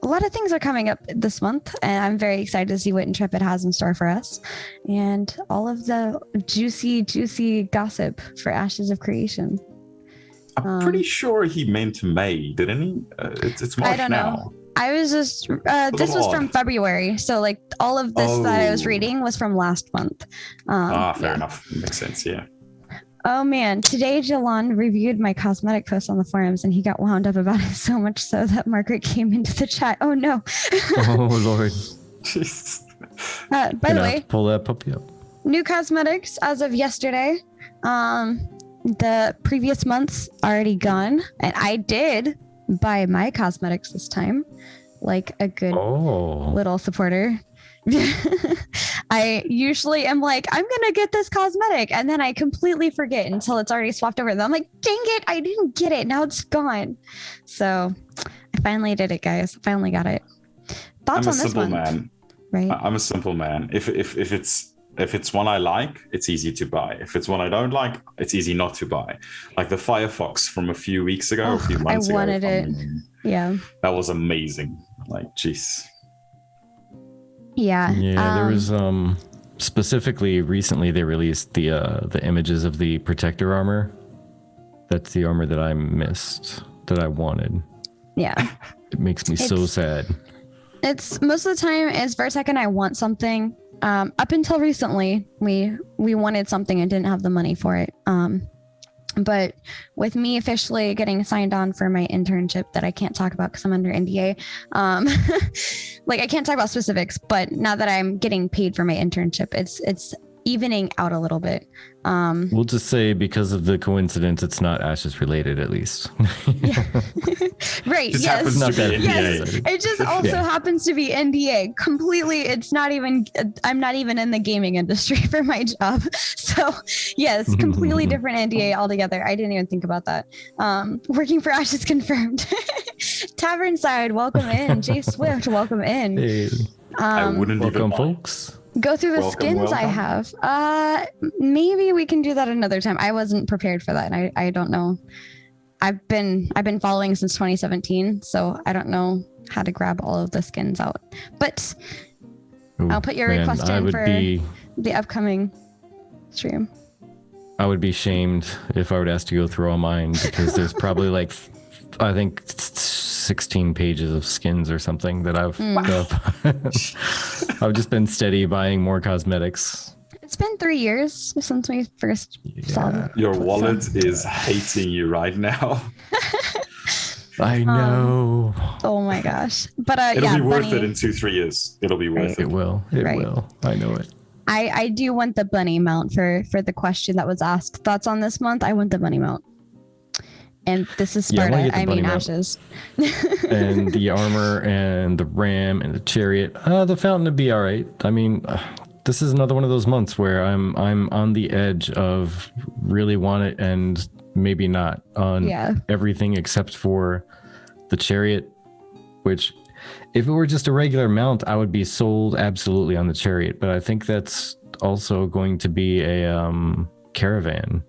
a lot of things are coming up this month, and I'm very excited to see what Intrepid has in store for us and all of the juicy gossip for Ashes of Creation. I'm pretty sure he meant May, didn't he? It's March now. I don't know. I was just, this was from February. So like all of this that I was reading was from last month. Fair enough. Makes sense. Yeah. Oh man, today Jalon reviewed my cosmetic post on the forums and he got wound up about it so much so that Margaret came into the chat. Oh no. Oh Lord. Jeez. By the way, pull that puppy up. new cosmetics as of yesterday. The previous month's already gone, and I did buy my cosmetics this time, like a good little supporter. I usually am like, I'm gonna get this cosmetic, and then I completely forget until it's already swapped over. I'm like, dang it, I didn't get it. Now it's gone. So I finally did it, guys. I finally got it. Thoughts on this one? Man. Right? I'm a simple man. If it's one I like, it's easy to buy. If it's one I don't like, it's easy not to buy. Like the Firefox from a few weeks ago, a few months ago. I wanted it. Yeah. That was amazing. Like, jeez. Yeah. Yeah, there was specifically recently they released the images of the protector armor. That's the armor that I missed, that I wanted. Yeah. It makes me so sad. It's most of the time as Vertec and I want something. Up until recently, we wanted something and didn't have the money for it. But with me officially getting signed on for my internship that I can't talk about because I'm under NDA, like I can't talk about specifics, but now that I'm getting paid for my internship, it's evening out a little bit. We'll just say because of the coincidence, it's not Ashes related, at least. Yeah. Right. Just yes. happens to be NDA. Yes. It just also happens to be NDA. Completely. It's not even. I'm not even in the gaming industry for my job. So yes, completely different NDA altogether. I didn't even think about that. Working for Ashes confirmed. Tavern side, welcome in. Jay Swift, welcome in. Hey. I wouldn't Welcome, even folks. Go through the skins I have. Maybe we can do that another time. I wasn't prepared for that. I don't know. I've been following since 2017, so I don't know how to grab all of the skins out. But I'll put your request in for the upcoming stream. I would be shamed if I were asked to go through all mine because there's probably like, I think 16 pages of skins or something that I've I've just been steady buying more cosmetics. It's been 3 years since we first saw them. Your wallet is hating you right now. I know. Oh my gosh. But it'll be worth Bunny, it in 2-3 years. It'll be worth it. It will. It will. I know it. I do want the bunny mount for the question that was asked. Thoughts on this month? I want the bunny mount. And this is Sparta. I mean Ashes. And the armor and the ram and the chariot. The fountain would be all right. I mean, this is another one of those months where I'm on the edge of really want it and maybe not on everything except for the chariot, which if it were just a regular mount, I would be sold absolutely on the chariot. But I think that's also going to be a caravan.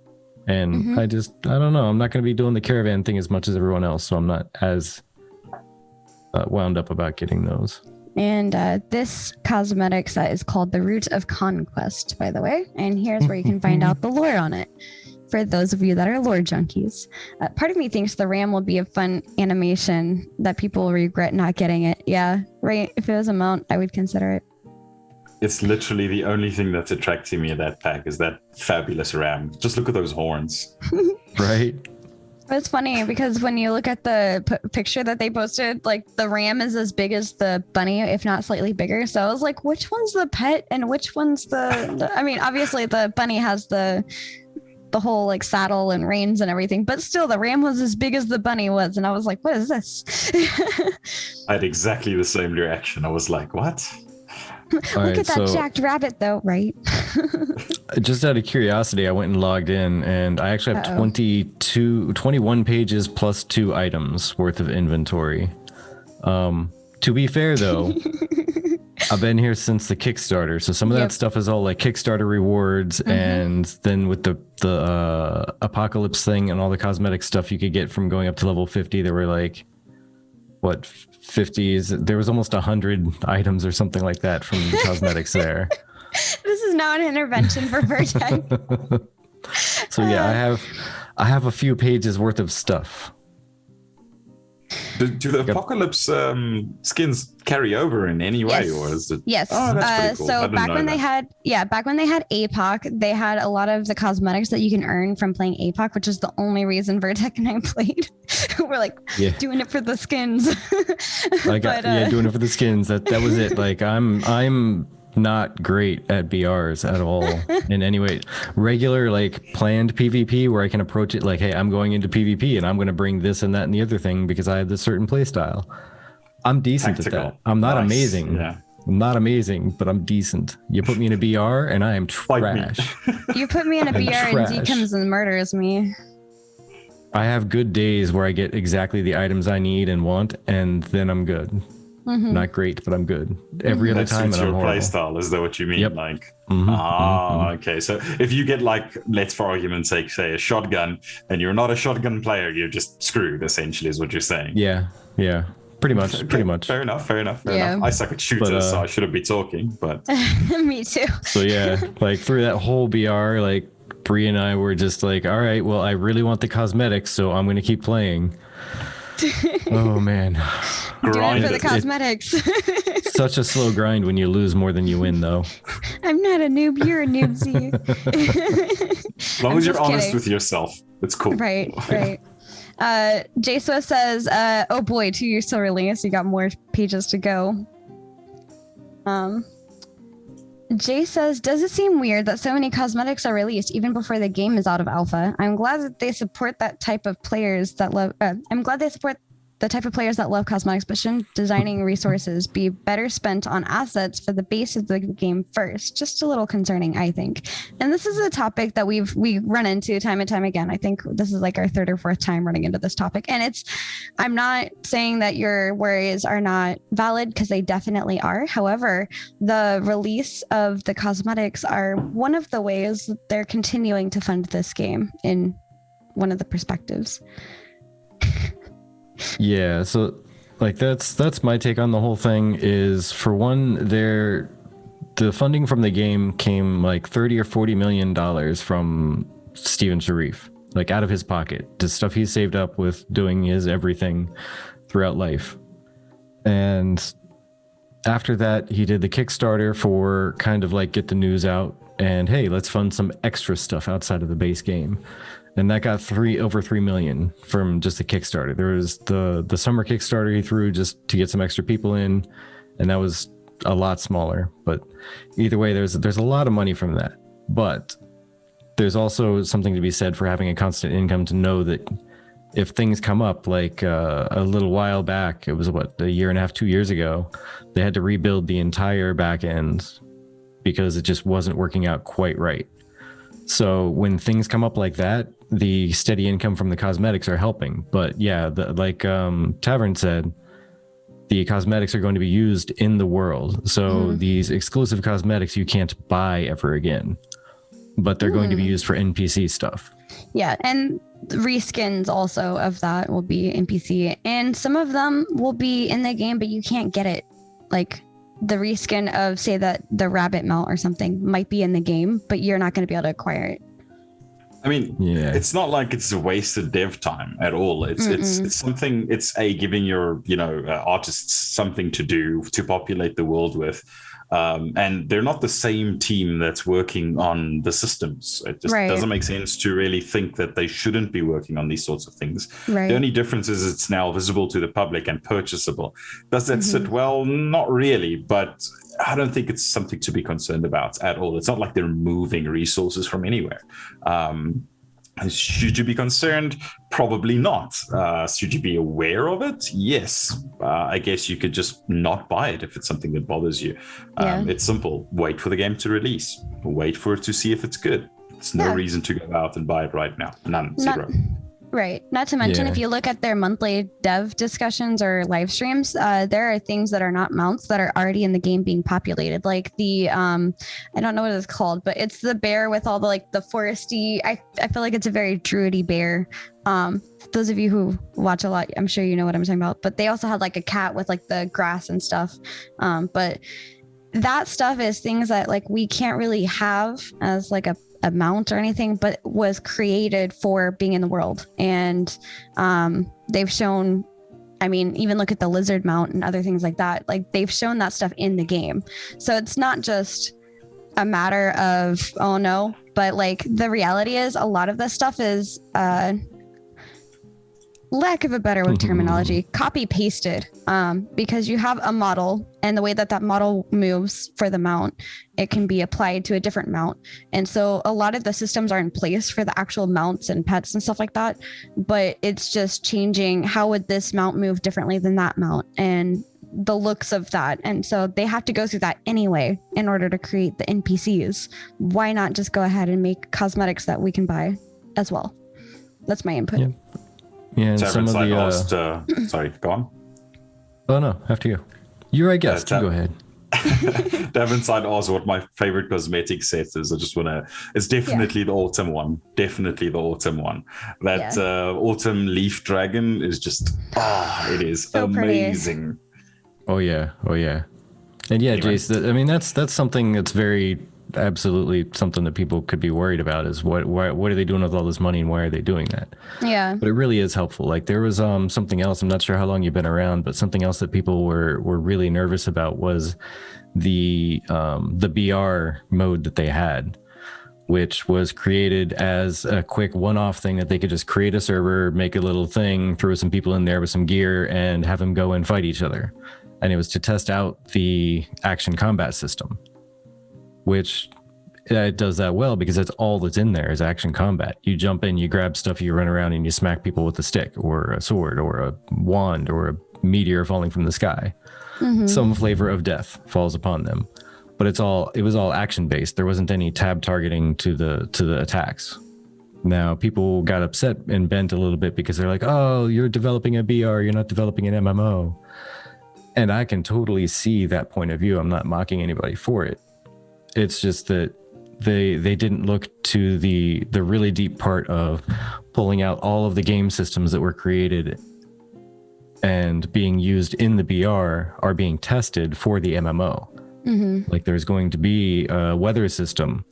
And I don't know. I'm not going to be doing the caravan thing as much as everyone else. So I'm not as wound up about getting those. And this cosmetic set is called the Root of Conquest, by the way. And here's where you can find out the lore on it. For those of you that are lore junkies. Part of me thinks the ram will be a fun animation that people will regret not getting it. Yeah, right. If it was a mount, I would consider it. It's literally the only thing that's attracting me in that pack is that fabulous ram. Just look at those horns. Right? It's funny because when you look at the picture that they posted, like the ram is as big as the bunny, if not slightly bigger. So I was like, which one's the pet and which one's the I mean, obviously the bunny has the whole like saddle and reins and everything, but still the ram was as big as the bunny was. And I was like, what is this? I had exactly the same reaction. I was like, what? Look at that jacked rabbit though, right? Just out of curiosity, I went and logged in and I actually have 21 pages plus 2 items worth of inventory. To be fair though, I've been here since the Kickstarter, so some of that stuff is all like Kickstarter rewards, and then with the Apocalypse thing and all the cosmetic stuff you could get from going up to level 50, there were like, what, 50s? There was almost 100 items or something like that from the cosmetics there. This is now an intervention for Vertec. So yeah, I have a few pages worth of stuff. Do the Apocalypse skins carry over in any way, Yes. or is it? Yes. Oh, that's pretty cool. I So didn't back know when that. back when they had APOC, they had a lot of the cosmetics that you can earn from playing APOC, which is the only reason Vertec and I played. We're like doing it for the skins. Doing it for the skins. That was it. Like I'm not great at BRs at all in any way. Regular like planned PvP where I can approach it like, hey, I'm going into PvP and I'm going to bring this and that and the other thing because I have this certain play style. I'm decent Tactical. at that. I'm not amazing. Yeah. I'm not amazing, but I'm decent. You put me in a BR and I am Fight me. trash. You put me in a BR and Z trash. comes and murders me. I have good days where I get exactly the items I need and want, and then I'm good. Mm-hmm. Not great, but I'm good. Every other That time, suits and I'm your horrible. play style. Is that what you mean? Yep. Like, Mhm, okay. So if you get like, let's for argument's sake, say a shotgun, and you're not a shotgun player, you're just screwed. Essentially, is what you're saying. Yeah, pretty much, Okay, pretty much. Fair enough. Yeah. I suck at shooters, But, so I shouldn't be talking. But Me too. So yeah, like through that whole BR, like Bree and I were just like, all right, well, I really want the cosmetics, so I'm gonna keep playing. Oh man, Doing grind it for the it. cosmetics. Such a slow grind when you lose more than you win, though. I'm not a noob. You're a noob, Z. As long as you're honest with yourself, it's cool. Right. J Swift says, oh boy, 2 years till release. You got more pages to go. Jay says, does it seem weird that so many cosmetics are released even before the game is out of alpha? I'm glad that they support that type of players that love. I'm glad they support the type of players that love cosmetics, but shouldn't designing resources be better spent on assets for the base of the game first? Just a little concerning, I think. And this is a topic that we run into time and time again. I think this is like our third or fourth time running into this topic. And I'm not saying that your worries are not valid, because they definitely are. However, the release of the cosmetics are one of the ways that they're continuing to fund this game in one of the perspectives. Yeah, so like that's my take on the whole thing. Is for one, the funding from the game came like $30 or $40 million from Steven Sharif, like out of his pocket, the stuff he saved up with doing his everything throughout life. And after that, he did the Kickstarter for kind of like get the news out and hey, let's fund some extra stuff outside of the base game. And that got over 3 million from just the Kickstarter. There was the summer Kickstarter he threw just to get some extra people in, and that was a lot smaller. But either way, there's a lot of money from that. But there's also something to be said for having a constant income to know that if things come up, like a little while back, it was a year and a half, 2 years ago, they had to rebuild the entire back end because it just wasn't working out quite right. So when things come up like that, the steady income from the cosmetics are helping. But yeah, like Tavern said, the cosmetics are going to be used in the world. So these exclusive cosmetics you can't buy ever again, but they're going to be used for NPC stuff. Yeah, and reskins also of that will be NPC, and some of them will be in the game, but you can't get it. Like the reskin of, say, that the rabbit melt or something might be in the game, but you're not going to be able to acquire it. I mean, It's not like it's a wasted dev time at all. It's something. It's giving your artists something to do to populate the world with, and they're not the same team that's working on the systems. It just doesn't make sense to really think that they shouldn't be working on these sorts of things. Right. The only difference is it's now visible to the public and purchasable. Does that sit well? Not really, but I don't think it's something to be concerned about at all. It's not like they're moving resources from anywhere. Should you be concerned? Probably not. Should you be aware of it? Yes. I guess you could just not buy it if it's something that bothers you. It's simple. Wait for the game to release. Wait for it to see if it's good. There's no reason to go out and buy it right now. None. Zero. Right. Not to mention, if you look at their monthly dev discussions or live streams, there are things that are not mounts that are already in the game being populated. Like the, I don't know what it's called, but it's the bear with all the foresty. I feel like it's a very druidy bear. Those of you who watch a lot, I'm sure you know what I'm talking about. But they also had like a cat with like the grass and stuff. But that stuff is things that like we can't really have as like a mount or anything, but was created for being in the world. And they've shown I mean, even look at the lizard mount and other things like that. Like they've shown that stuff in the game. So it's not just a matter of, oh no, but like the reality is a lot of this stuff is lack of a better terminology, copy pasted, because you have a model and the way that that model moves for the mount, it can be applied to a different mount. And so a lot of the systems are in place for the actual mounts and pets and stuff like that, but it's just changing how would this mount move differently than that mount and the looks of that. And so they have to go through that anyway in order to create the NPCs. Why not just go ahead and make cosmetics that we can buy as well? That's my input. Yeah. Yeah, and some of the asked, sorry, go on. Oh no, after you. You're, I guess. You go ahead. Devonside asked what my favorite cosmetic set is. I just want to. It's definitely the autumn one. Definitely the autumn one. That autumn leaf dragon is just. It is so amazing. Pretty. Oh yeah. And yeah, Jace. I mean, that's something that's very. Absolutely something that people could be worried about is what are they doing with all this money and why are they doing that? Yeah. But it really is helpful. Like there was something else, I'm not sure how long you've been around, but something else that people were really nervous about was the BR mode that they had, which was created as a quick one-off thing that they could just create a server, make a little thing, throw some people in there with some gear and have them go and fight each other. And it was to test out the action combat system, which it does that well because that's all that's in there is action combat. You jump in, you grab stuff, you run around and you smack people with a stick or a sword or a wand or a meteor falling from the sky. Some flavor of death falls upon them, but it was all action based. There wasn't any tab targeting to the attacks. Now people got upset and bent a little bit because they're like, oh, you're developing a BR, you're not developing an MMO. And I can totally see that point of view. I'm not mocking anybody for it. It's just that they didn't look to the really deep part of pulling out all of the game systems that were created and being used in the BR are being tested for the MMO. Like there's going to be a weather system,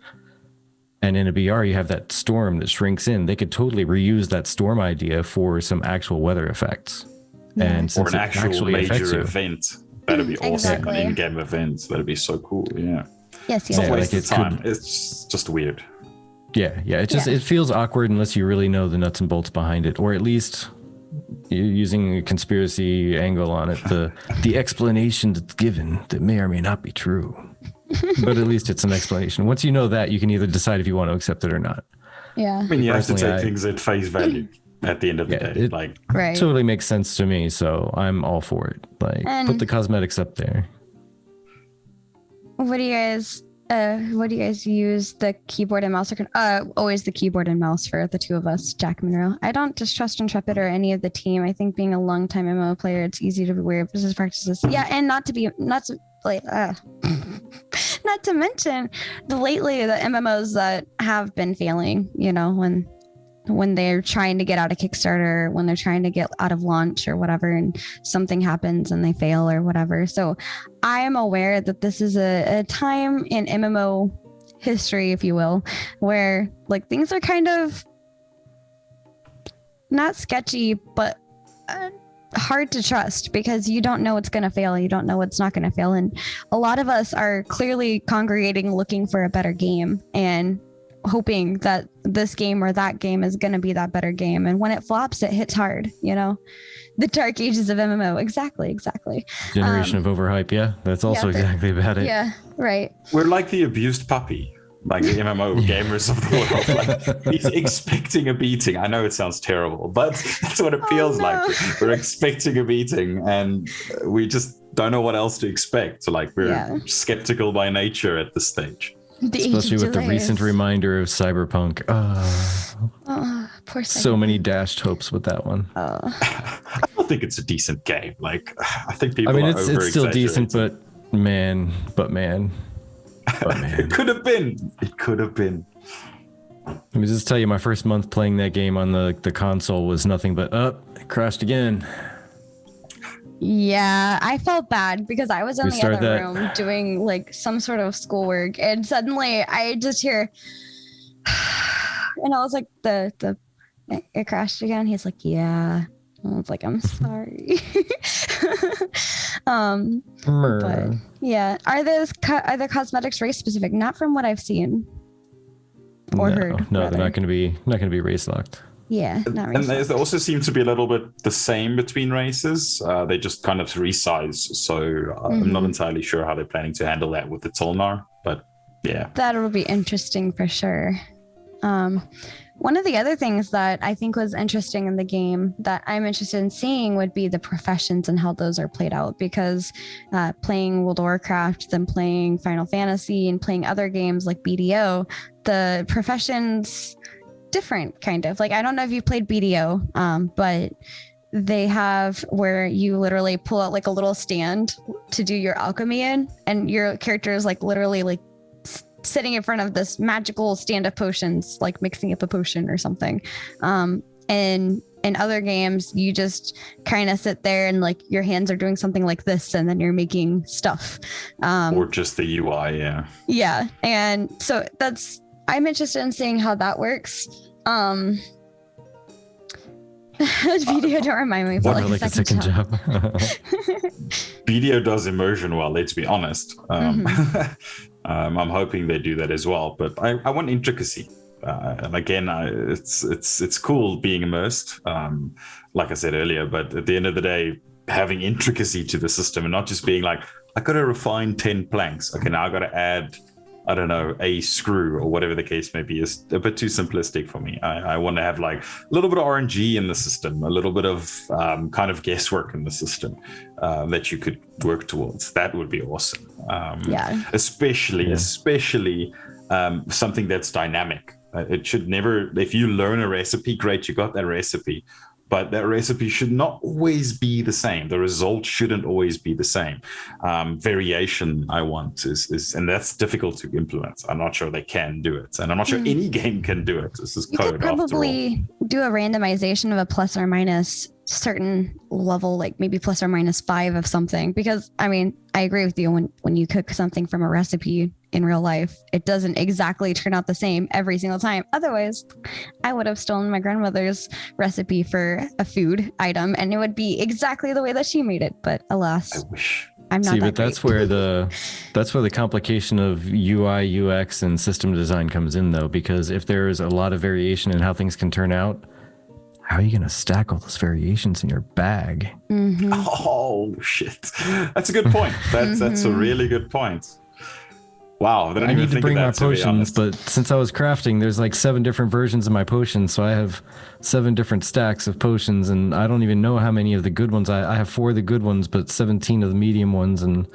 and in a BR you have that storm that shrinks in. They could totally reuse that storm idea for some actual weather effects, and or an actual major event. That'd be awesome. Exactly. An in-game event. That'd be so cool. Yeah. Yes. It's not wasted time. It's just weird. Yeah. It feels awkward unless you really know the nuts and bolts behind it, or at least you're using a conspiracy angle on it. The explanation that's given that may or may not be true, but at least it's an explanation. Once you know that, you can either decide if you want to accept it or not. Yeah. I mean, you have to take things at face value at the end of the day. It totally makes sense to me, so I'm all for it. Put the cosmetics up there. What do you guys use the keyboard and mouse? Always the keyboard and mouse for the two of us, Jack and Monroe. I don't distrust Intrepid or any of the team. I think being a long-time MMO player, it's easy to be aware of business practices. Yeah, and not to mention lately the MMOs that have been failing, when they're trying to get out of Kickstarter, when they're trying to get out of launch or whatever, and something happens and they fail or whatever. So I am aware that this is a time in MMO history, if you will, where things are kind of not sketchy, but hard to trust because you don't know what's going to fail. You don't know what's not going to fail. And a lot of us are clearly congregating looking for a better game and hoping that this game or that game is going to be that better game. And when it flops, it hits hard, the dark ages of MMO. Exactly. Generation of overhype. Yeah. That's also exactly about it. Yeah. Right. We're like the abused puppy, like the MMO gamers of the world. He's expecting a beating. I know it sounds terrible, but that's what it feels like. We're expecting a beating and we just don't know what else to expect. So we're skeptical by nature at this stage. Especially with the recent reminder of Cyberpunk. Poor so many dashed hopes with that one. I don't think it's a decent game. I think people are it's still decent, but man. It could have been. Let me just tell you, my first month playing that game on the console was nothing but it crashed again. Yeah, I felt bad because I was in the other room doing some sort of schoolwork, and suddenly I just hear, and I was like, it crashed again. He's like, yeah, I was like, I'm sorry. But yeah, are the cosmetics race specific? Not from what I've seen or heard. No, rather. they're not going to be race locked. Yeah, not and race they also seem to be a little bit the same between races. They just kind of resize. So I'm not entirely sure how they're planning to handle that with the Tolnar, but yeah. That'll be interesting for sure. One of the other things that I think was interesting in the game that I'm interested in seeing would be the professions and how those are played out, because playing World of Warcraft, then playing Final Fantasy and playing other games like BDO, the professions different kind of. Like, I don't know if you've played BDO, but they have where you literally pull out like a little stand to do your alchemy in, and your character is like literally like sitting in front of this magical stand of potions, like mixing up a potion or something. And in other games, you just kind of sit there and like your hands are doing something like this, and then you're making stuff. Or just the UI, yeah. Yeah. And so I'm interested in seeing how that works. BDO, don't remind me. What, like a second job? BDO does immersion well, let's be honest. I'm hoping they do that as well, but I want intricacy. And again, it's cool being immersed, like I said earlier, but at the end of the day, having intricacy to the system and not just being like, I got to refine 10 planks. Okay, now I got to add, I don't know, a screw or whatever the case may be, is a bit too simplistic for me. I want to have like a little bit of RNG in the system, a little bit of kind of guesswork in the system that you could work towards. That would be awesome. Especially something that's dynamic. It should never, if you learn a recipe, great, you got that recipe. But that recipe should not always be the same. The result shouldn't always be the same. Variation I want is, and that's difficult to implement. I'm not sure they can do it. And I'm not sure any game can do it. This is code after all. You could probably do a randomization of a plus or minus certain level, like maybe plus or minus 5 of something. Because I mean, I agree with you, when you cook something from a recipe in real life, it doesn't exactly turn out the same every single time. Otherwise, I would have stolen my grandmother's recipe for a food item and it would be exactly the way that she made it. But alas, I wish. I'm not. See, but that's where the complication of UI, UX, and system design comes in, though, because if there is a lot of variation in how things can turn out, how are you going to stack all those variations in your bag? Oh shit, that's a good point. That's a really good point. Wow, I need to bring my potions, but since I was crafting, there's like 7 different versions of my potions, so I have 7 different stacks of potions, and I don't even know how many of the good ones. I have 4 of the good ones, but 17 of the medium ones, and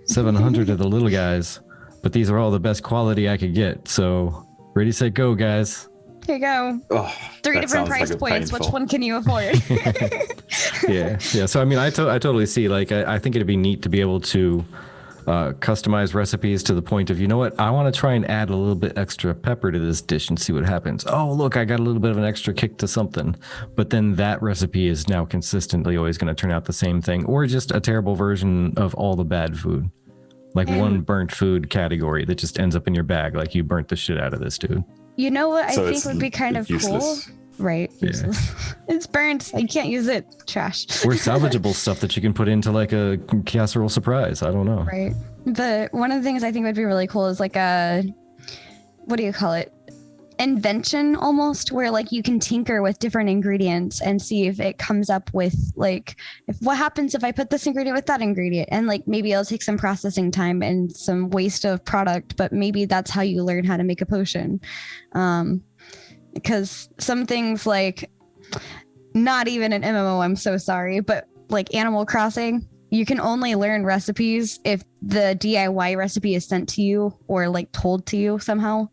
700 of the little guys. But these are all the best quality I could get, so ready, set, go, guys. Here you go. Oh, 3 different price points. Painful. Which one can you afford? Yeah. So I mean, I totally see. Like, I think it'd be neat to be able to customize recipes to the point of, you know what, I want to try and add a little bit extra pepper to this dish and see what happens. Oh, look, I got a little bit of an extra kick to something. But then that recipe is now consistently always going to turn out the same thing, or just a terrible version of all the bad food. Like one burnt food category that just ends up in your bag. Like, you burnt the shit out of this, dude. You know what I think would be kind of useless. Cool? Right. Yeah. It's burnt. I can't use it. Trash. Or salvageable stuff that you can put into like a casserole surprise. I don't know. Right. One of the things I think would be really cool is like a, what do you call it? Invention almost, where like you can tinker with different ingredients and see if it comes up with like, what happens if I put this ingredient with that ingredient, and like maybe it'll take some processing time and some waste of product, but maybe that's how you learn how to make a potion. Because some things, like, not even an MMO, I'm so sorry, but like Animal Crossing, you can only learn recipes if the DIY recipe is sent to you or like told to you somehow.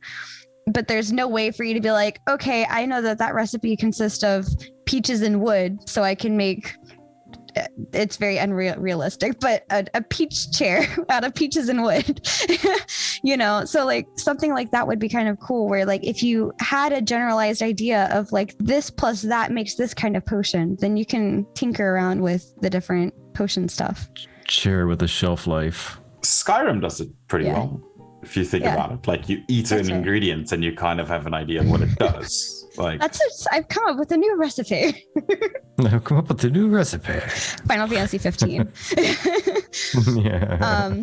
But there's no way for you to be like, okay, I know that recipe consists of peaches and wood, so I can make, it's very unrealistic, but a peach chair out of peaches and wood. You know, so like something like that would be kind of cool, where like if you had a generalized idea of like this plus that makes this kind of potion, then you can tinker around with the different potion stuff. Chair with a shelf life. Skyrim does it pretty well, if you think about it. Like, you eat an ingredient and you kind of have an idea of what it does. Like, I've come up with a new recipe. I've come up with a new recipe. Final Fantasy 15. Yeah.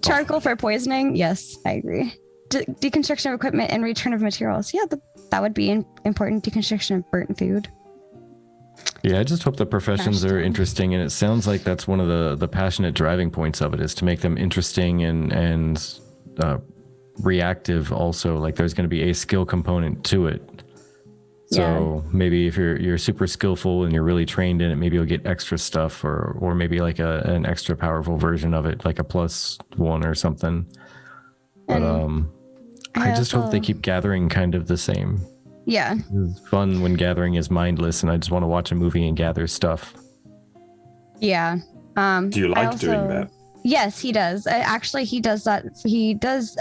Charcoal for poisoning. Yes, I agree. Deconstruction of equipment and return of materials. Yeah, that would be important. Deconstruction of burnt food. Yeah, I just hope the professions are interesting, and it sounds like that's one of the passionate driving points of it, is to make them interesting and reactive also. Like there's going to be a skill component to it. So maybe if you're super skillful and you're really trained in it, maybe you'll get extra stuff, or maybe like an extra powerful version of it, like a +1 or something. But I just hope they keep gathering kind of the same. Yeah. It's fun when gathering is mindless and I just want to watch a movie and gather stuff. Yeah. Do you like doing that? Yes, he does. Actually, he does that. He does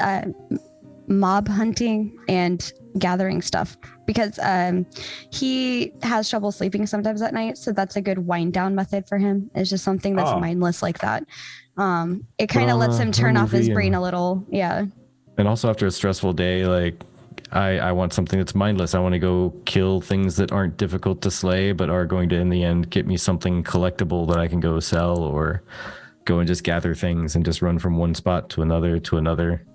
mob hunting and gathering stuff because he has trouble sleeping sometimes at night. So that's a good wind down method for him. It's just something that's mindless like that. It kind of lets him turn off his brain a little. Yeah. And also after a stressful day, like I want something that's mindless. I want to go kill things that aren't difficult to slay, but are going to, in the end, get me something collectible that I can go sell, or go and just gather things and just run from one spot to another to another.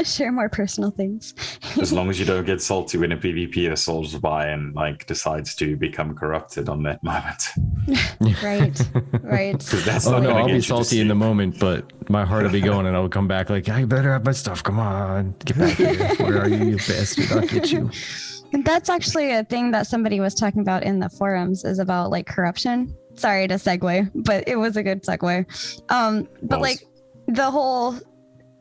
Share more personal things. As long as you don't get salty when a PvP soldiers by and like decides to become corrupted on that moment. Right. That's I'll be salty in the moment, but my heart will be going, and I'll come back like, I better have my stuff. Come on, get back here. Where are you, you bastard? I'll get you. And that's actually a thing that somebody was talking about in the forums, is about like corruption. Sorry to segue, but it was a good segue. But like the whole,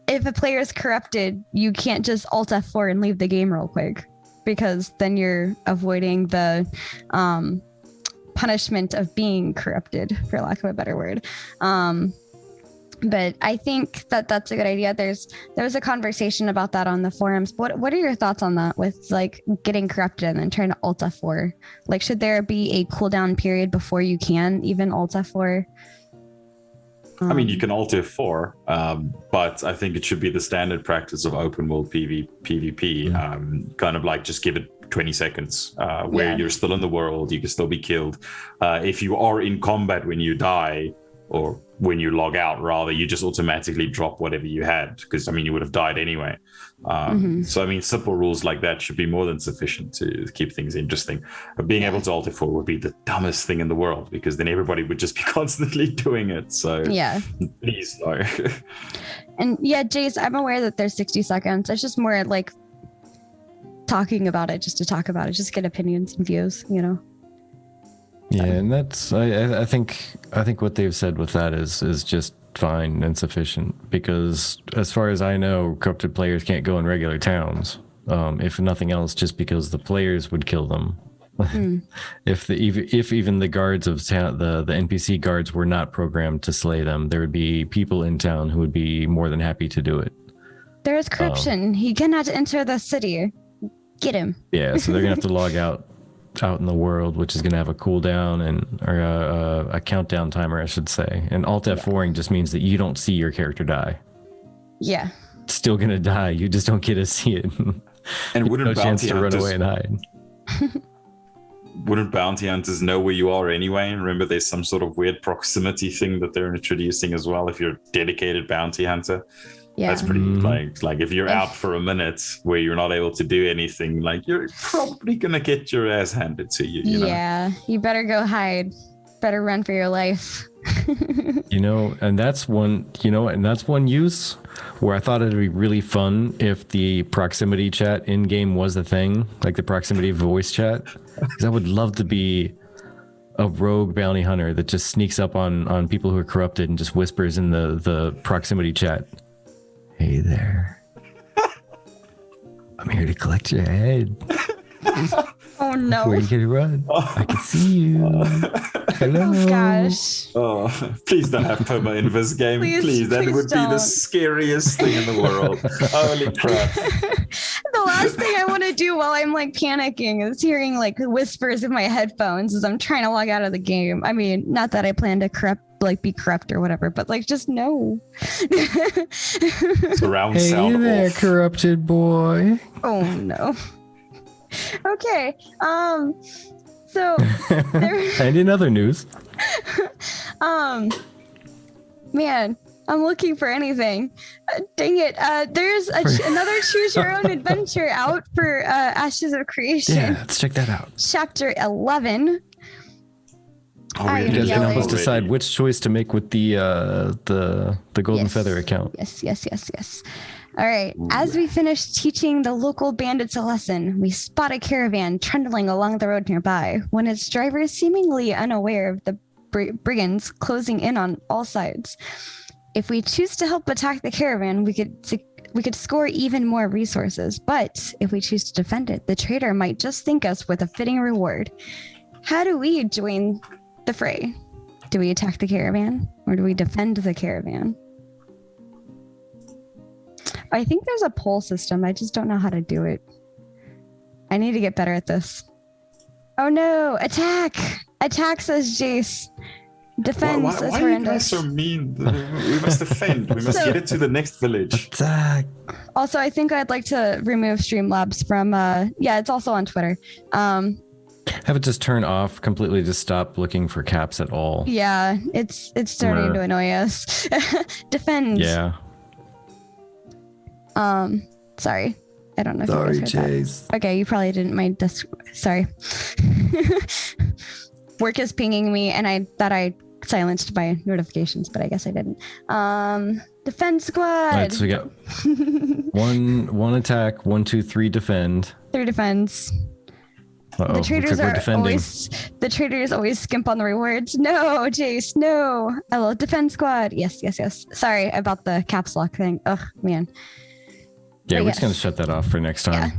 if a player is corrupted, you can't just Alt F4 and leave the game real quick, because then you're avoiding the punishment of being corrupted, for lack of a better word. But I think that that's a good idea. There was a conversation about that on the forums. What are your thoughts on that, with like getting corrupted and then trying to Alt F4? Like, should there be a cooldown period before you can even Alt F4? I mean, you can Alt F4, but I think it should be the standard practice of open world PvP. Kind of like just give it 20 seconds where you're still in the world, you can still be killed. If you are in combat when you die, or when you log out rather, you just automatically drop whatever you had, because I mean you would have died anyway. So I mean, simple rules like that should be more than sufficient to keep things interesting. Being able to Alt F4 would be the dumbest thing in the world, because then everybody would just be constantly doing it. So please no. And yeah, Jace, I'm aware that there's 60 seconds. It's just more like talking about it just to talk about it, just get opinions and views, you know. Yeah, and that's I think what they've said with that is just fine and sufficient, because as far as I know, corrupted players can't go in regular towns, if nothing else, just because the players would kill them. If even the guards of town, the NPC guards, were not programmed to slay them, there would be people in town who would be more than happy to do it. There is corruption. He cannot enter the city. Get him. Yeah, so they're gonna have to log out in the world, which is going to have a cooldown or a countdown timer, I should say. And Alt F4ing just means that you don't see your character die. Yeah. It's still going to die. You just don't get to see it. And wouldn't no chance to run away and hide. Wouldn't bounty hunters know where you are anyway? Remember, there's some sort of weird proximity thing that they're introducing as well. If you're a dedicated bounty hunter, that's pretty like if you're out for a minute where you're not able to do anything, like you're probably gonna get your ass handed to you. You know? You better go hide. Better run for your life. And that's one use where I thought it'd be really fun if the proximity chat in game was a thing, like the proximity voice chat, because I would love to be a rogue bounty hunter that just sneaks up on people who are corrupted and just whispers in the proximity chat, "Hey there, I'm here to collect your head." Oh no! Where you gonna run? I can see you. Hello. Oh gosh. Oh, please don't have perma in this game. Please, that would be the scariest thing in the world. Holy crap! The last thing I want to do while I'm like panicking is hearing like whispers in my headphones as I'm trying to log out of the game. I mean, not that I plan to be corrupt or whatever, but like just no. Surround sound. Hey there, corrupted boy. Oh no. Okay. So And in other news, man, I'm looking for anything. Dang it. There's another choose your own adventure out for Ashes of Creation. yeah, let's check that out. Chapter 11. Oh, You guys can help us Already. decide which choice to make with the Golden Yes. Feather account. Yes. All right. As we finish teaching the local bandits a lesson, we spot a caravan trundling along the road nearby when its driver is seemingly unaware of the brigands closing in on all sides. If we choose to help attack the caravan, we could score even more resources. But if we choose to defend it, the traitor might just thank us with a fitting reward. How do we join the fray? Do we attack the caravan or do we defend the caravan? I think there's a poll system. I just don't know how to do it. I need to get better at this. Oh no! Attack! Attack, says Jace. Defend, Why says are you guys horrendous. so mean? We must defend. We must So- get it to the next village. Attack. Also, I think I'd like to remove Streamlabs from. Yeah, it's also on Twitter. Have it just turn off completely. Just stop looking for caps at all. Yeah, it's starting to annoy us. Defend. Yeah. Sorry. I don't know if you guys heard Chase. that. Okay, you probably didn't. My desk. Sorry. Work is pinging me, and I thought I silenced my notifications, but I guess I didn't. Defend squad. All right, so we got one attack, 1, 2, 3 defend. 3 defense. Uh-oh, The looks traders like we're are defending. always skimp on the rewards. No, Jace, no. I will defend squad. Yes. Sorry about the caps lock thing. Ugh, man. Yeah, But we're just yes. gonna shut that off for next time.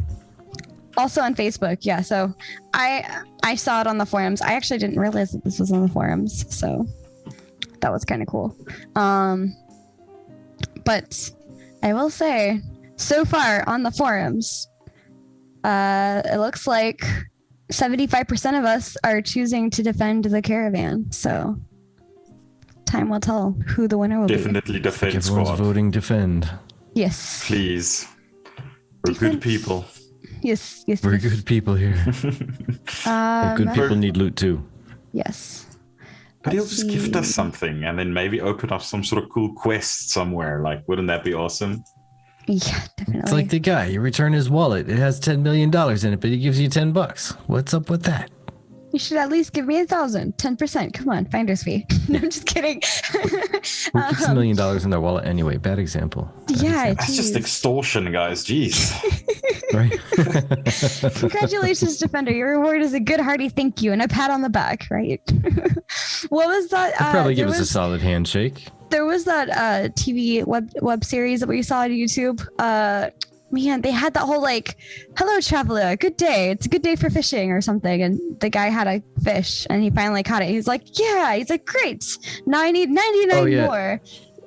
Also on Facebook, yeah. So I saw it on the forums. I actually didn't realize that this was on the forums, so that was kind of cool. But I will say, so far on the forums, it looks like 75% of us are choosing to defend the caravan. So time will tell who the winner will be. Definitely defend Everyone's squad. voting defend. Yes. Please. We're good Defense. people. Yes. We're yes. good people here. Good people need loot too. Yes. But he'll Let's just gift us see. something and then maybe open up some sort of cool quest somewhere. Like, wouldn't that be awesome? Yeah, definitely. It's like the guy, you return his wallet. It has $10 million in it, but he gives you $10. What's up with that? You should at least give me 1,000, 10%. Come on, finder's fee. No, I'm just kidding. Who keeps $1 million in their wallet anyway? Bad example. Yeah, That's just geez. extortion, guys. Jeez. Right? Congratulations, Defender. Your reward is a good hearty thank you and a pat on the back, right? What was that? They'll probably give there us a was- solid handshake. There was that TV web series that we saw on YouTube. Man, they had that whole like, "Hello, traveler. Good day. It's a good day for fishing" or something. And the guy had a fish, and he finally caught it. He's like, "Yeah." He's like, "Great. Now I need 99 Oh, yeah. more."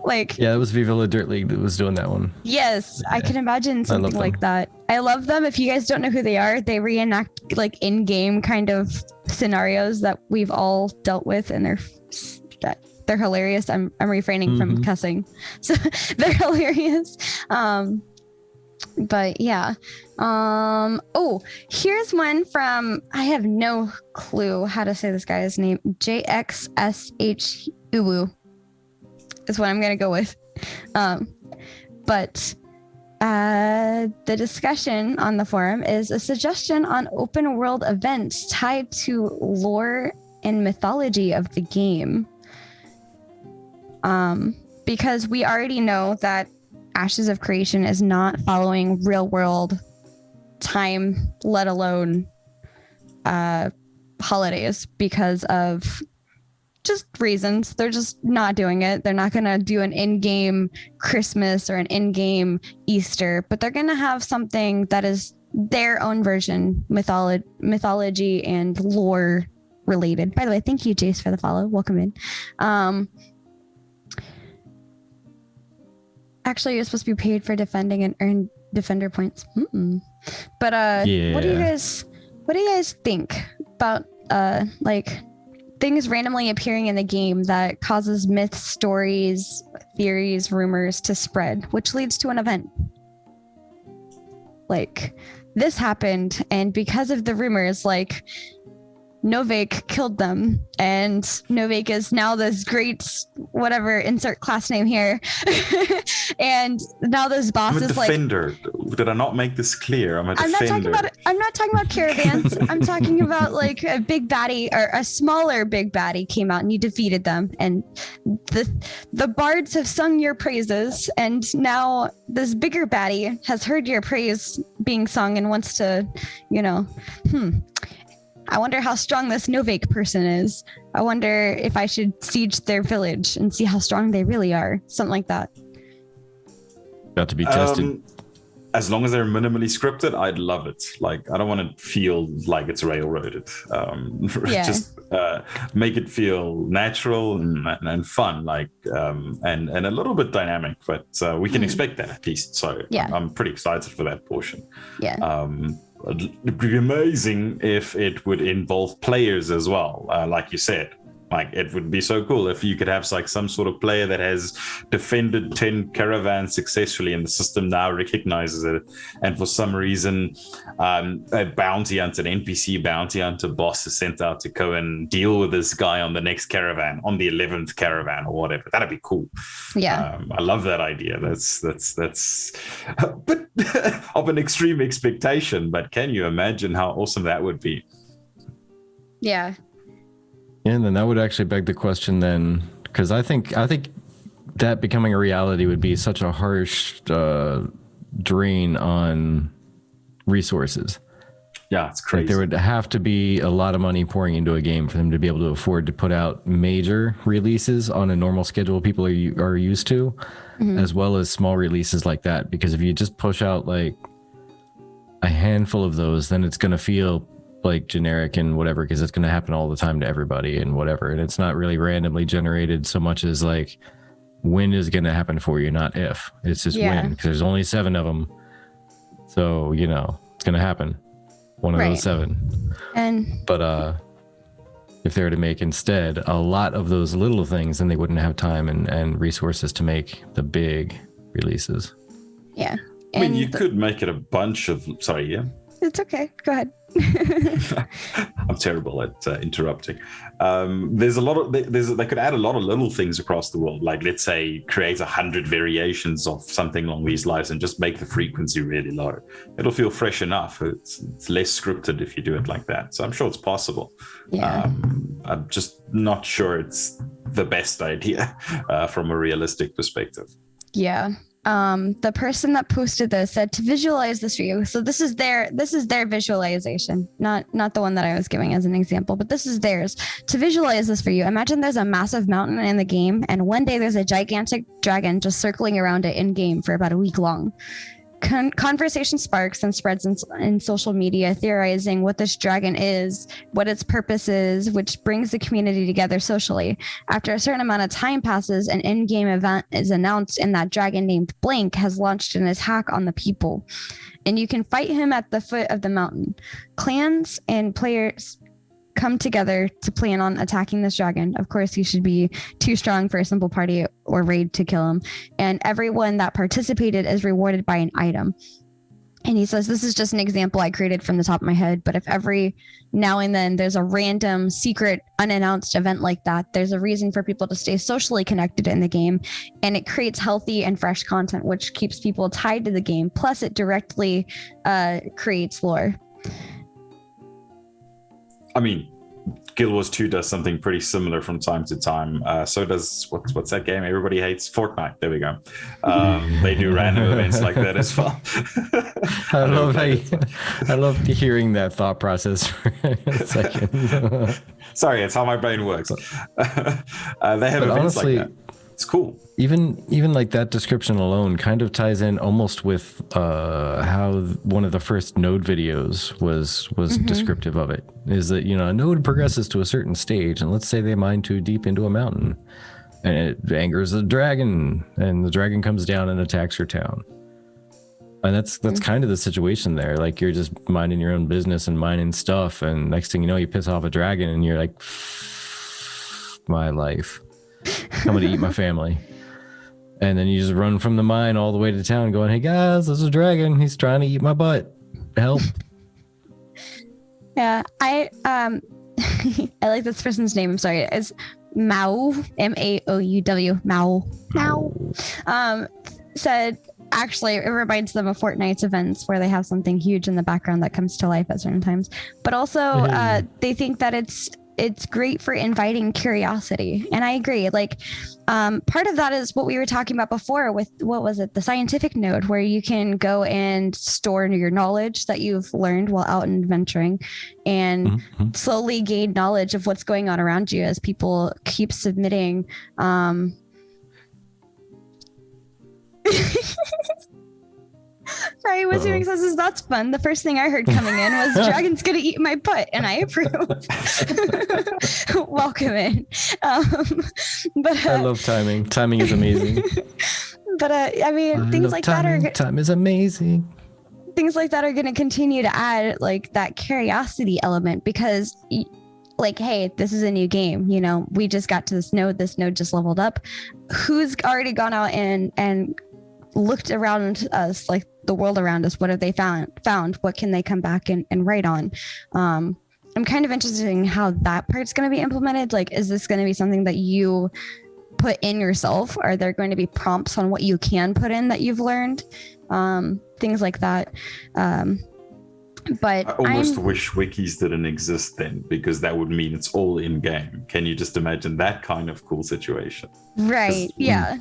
Like, Yeah, it was Viva La Dirt League that was doing that one. yes, I can imagine something them. like that. I love them. If you guys don't know who they are, they reenact like in-game kind of scenarios that we've all dealt with, and they're hilarious. I'm refraining from cussing, so they're hilarious. But yeah. Oh, here's one from, I have no clue how to say this guy's name. JXSH Uwu is what I'm gonna go with. But the discussion on the forum is a suggestion on open world events tied to lore and mythology of the game. Because we already know that Ashes of Creation is not following real world time, let alone holidays, because of just reasons. They're just not doing it. They're not going to do an in-game Christmas or an in-game Easter, but they're going to have something that is their own version, mythology and lore related. By the way, thank you, Jace, for the follow. Welcome in. Actually, you're supposed to be paid for defending and earn defender points. But what do you guys think about like things randomly appearing in the game that causes myths, stories, theories, rumors to spread, which leads to an event? Like this happened, and because of the rumors, like Novuake killed them, and Novuake is now this great whatever, insert class name here. And now this boss I'm a is defender. Did I not make this clear? I'm not talking about caravans. I'm talking about like a big baddie, or a smaller big baddie came out and you defeated them, and the bards have sung your praises, and now this bigger baddie has heard your praise being sung and wants to, I wonder how strong this Novuake person is. I wonder if I should siege their village and see how strong they really are. Something like that. Got to be tested. As long as they're minimally scripted, I'd love it. Like, I don't want to feel like it's railroaded. Just make it feel natural and fun, like, and a little bit dynamic. But we can expect that at least. So I'm pretty excited for that portion. Yeah. It'd be amazing if it would involve players as well. Like you said, like it would be so cool if you could have like some sort of player that has defended 10 caravans successfully and the system now recognizes it. And for some reason, a bounty hunter, an NPC bounty hunter boss is sent out to go and deal with this guy on the next caravan, on the 11th caravan or whatever. That'd be cool. Yeah. I love that idea. That's but of an extreme expectation, but can you imagine how awesome that would be? Yeah. And then that would actually beg the question then, because I think that becoming a reality would be such a harsh drain on resources. Yeah, it's crazy. Like there would have to be a lot of money pouring into a game for them to be able to afford to put out major releases on a normal schedule people are used to, as well as small releases like that. Because if you just push out like a handful of those, then it's going to feel like generic and whatever, because it's going to happen all the time to everybody and whatever. And it's not really randomly generated so much as like when is going to happen for you, not if. It's just when, because there's only 7 of them. So, it's going to happen. One of those 7. But if they were to make instead a lot of those little things, then they wouldn't have time and resources to make the big releases. Yeah. I mean, you could make it a bunch of... Sorry, yeah? It's okay. Go ahead. I'm terrible at interrupting. There's a lot of they could add a lot of little things across the world, like let's say create 100 variations of something along these lines and just make the frequency really low. It'll feel fresh enough. It's less scripted if you do it like that. So I'm sure it's possible. I'm just not sure it's the best idea from a realistic perspective. Yeah. The person that posted this said to visualize this for you. So this is their visualization, not the one that I was giving as an example, but this is theirs. To visualize this for you, imagine there's a massive mountain in the game, and one day there's a gigantic dragon just circling around it in game for about a week long. Conversation sparks and spreads in social media, theorizing what this dragon is, what its purpose is, which brings the community together socially. After a certain amount of time passes, an in-game event is announced, and that dragon named Blank has launched an attack on the people. And you can fight him at the foot of the mountain. Clans and players come together to plan on attacking this dragon. Of course, he should be too strong for a simple party or raid to kill him. And everyone that participated is rewarded by an item. And he says, this is just an example I created from the top of my head, but if every now and then there's a random, secret, unannounced event like that, there's a reason for people to stay socially connected in the game. And it creates healthy and fresh content, which keeps people tied to the game. Plus, it directly creates lore. I mean, Guild Wars 2 does something pretty similar from time to time. So does what's that game everybody hates? Fortnite. There we go. They do random events like that as well. I love hearing that thought process for a second. Sorry, it's how my brain works. They have events honestly, like that. It's cool. Even like that description alone kind of ties in almost with how one of the first node videos was descriptive of it. Is that, a node progresses to a certain stage, and let's say they mine too deep into a mountain, and it angers the dragon, and the dragon comes down and attacks your town. And that's kind of the situation there. Like, you're just minding your own business and mining stuff, and next thing you know, you piss off a dragon, and you're like, my life. I'm gonna eat my family. And then you just run from the mine all the way to town going, hey guys, there's a dragon, he's trying to eat my butt. help. Yeah, I like this person's name. I'm sorry. It's Mao, Maouw, Mao. Said actually it reminds them of Fortnite's events where they have something huge in the background that comes to life at certain times. But also they think that it's great for inviting curiosity. And I agree. Like part of that is what we were talking about before with, what was it? The scientific node, where you can go and store your knowledge that you've learned while out and adventuring and slowly gain knowledge of what's going on around you as people keep submitting. Sorry, Wizarding says that's fun. The first thing I heard coming in was dragon's gonna eat my butt, and I approve. Welcome in. But I love timing. Timing is amazing. But I mean, things like timing. That are time is amazing. Things like that are going to continue to add like that curiosity element, because like, hey, this is a new game. You know, we just got to this node. This node just leveled up. Who's already gone out and looked around us, like the world around us? What have they found? What can they come back and write on? I'm kind of interested in how that part's going to be implemented. Like, is this going to be something that you put in yourself? Are there going to be prompts on what you can put in that you've learned? Things like that. But I almost wish wikis didn't exist then, because that would mean it's all in game. Can you just imagine that kind of cool situation? Right. Yeah.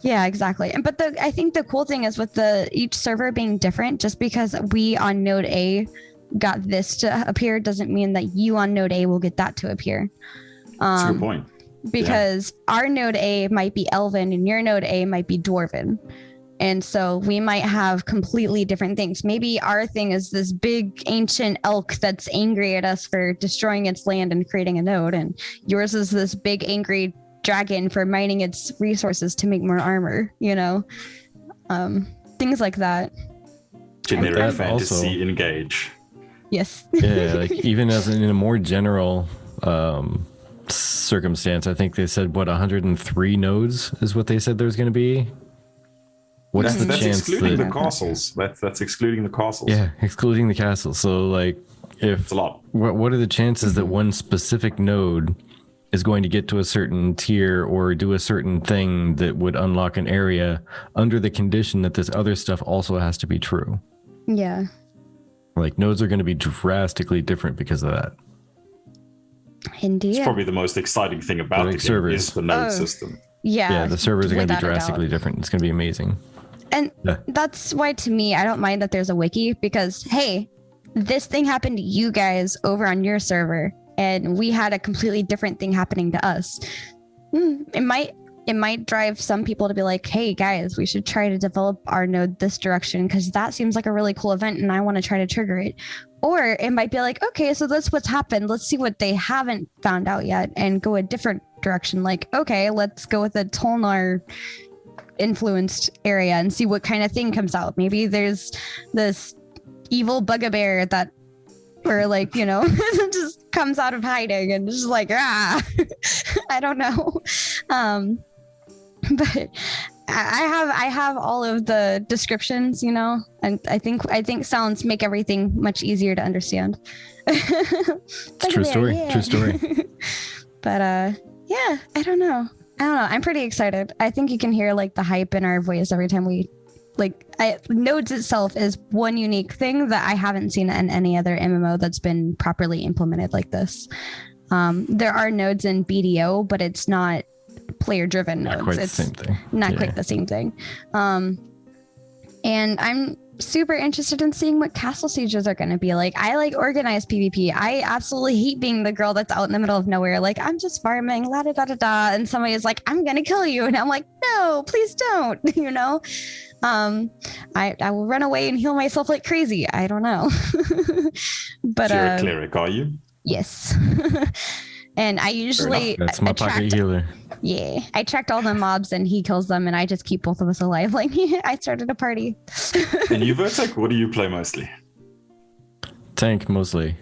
Yeah, exactly. But I think the cool thing is with each server being different, just because we on node A got this to appear doesn't mean that you on node A will get that to appear. That's a good point. Because our node A might be Elven and your node A might be Dwarven. And so we might have completely different things. Maybe our thing is this big ancient elk that's angry at us for destroying its land and creating a node. And yours is this big angry dragon for mining its resources to make more armor, you know? Things like that. Generic fantasy engage. Yes. Yeah, like even as in a more general circumstance, I think they said 103 nodes is what they said there's going to be. What's the that's chance excluding that, the castles? That's excluding the castles. Yeah, excluding the castles. So like, if it's a lot. What are the chances that one specific node is going to get to a certain tier or do a certain thing that would unlock an area under the condition that this other stuff also has to be true? Yeah. Like nodes are going to be drastically different because of that. Indeed. It's probably the most exciting thing about the game is the node system. Yeah. The servers are going to be drastically different. It's going to be amazing. And that's why, to me, I don't mind that there's a wiki, because, hey, this thing happened to you guys over on your server, and we had a completely different thing happening to us. It might drive some people to be like, hey, guys, we should try to develop our node this direction, because that seems like a really cool event, and I want to try to trigger it. Or it might be like, okay, so that's what's happened. Let's see what they haven't found out yet and go a different direction. Like, okay, let's go with a Tolnar influenced area and see what kind of thing comes out. Maybe there's this evil bugbear that, or like, you know, just comes out of hiding and just like, I don't know. But I have all of the descriptions, you know, and I think sounds make everything much easier to understand. True story. Yeah. True story. But yeah, I don't know. I'm pretty excited. I think you can hear like the hype in our voice every time we nodes itself is one unique thing that I haven't seen in any other MMO that's been properly implemented like this. There are nodes in BDO, but it's not player driven nodes. Not quite it's the same thing. Not quite the same thing. And I'm super interested in seeing what castle sieges are going to be like. I like organized PvP. I absolutely hate being the girl that's out in the middle of nowhere. Like, I'm just farming, la da da da da. And somebody is like, I'm going to kill you. And I'm like, no, please don't, you know? I will run away and heal myself like crazy. I don't know. But you're a cleric, are you? Yes. And I usually that's my pocket healer. Yeah, I tracked all the mobs and he kills them, and I just keep both of us alive. Like, I started a party. And you, Vertek, what do you play mostly? Tank mostly.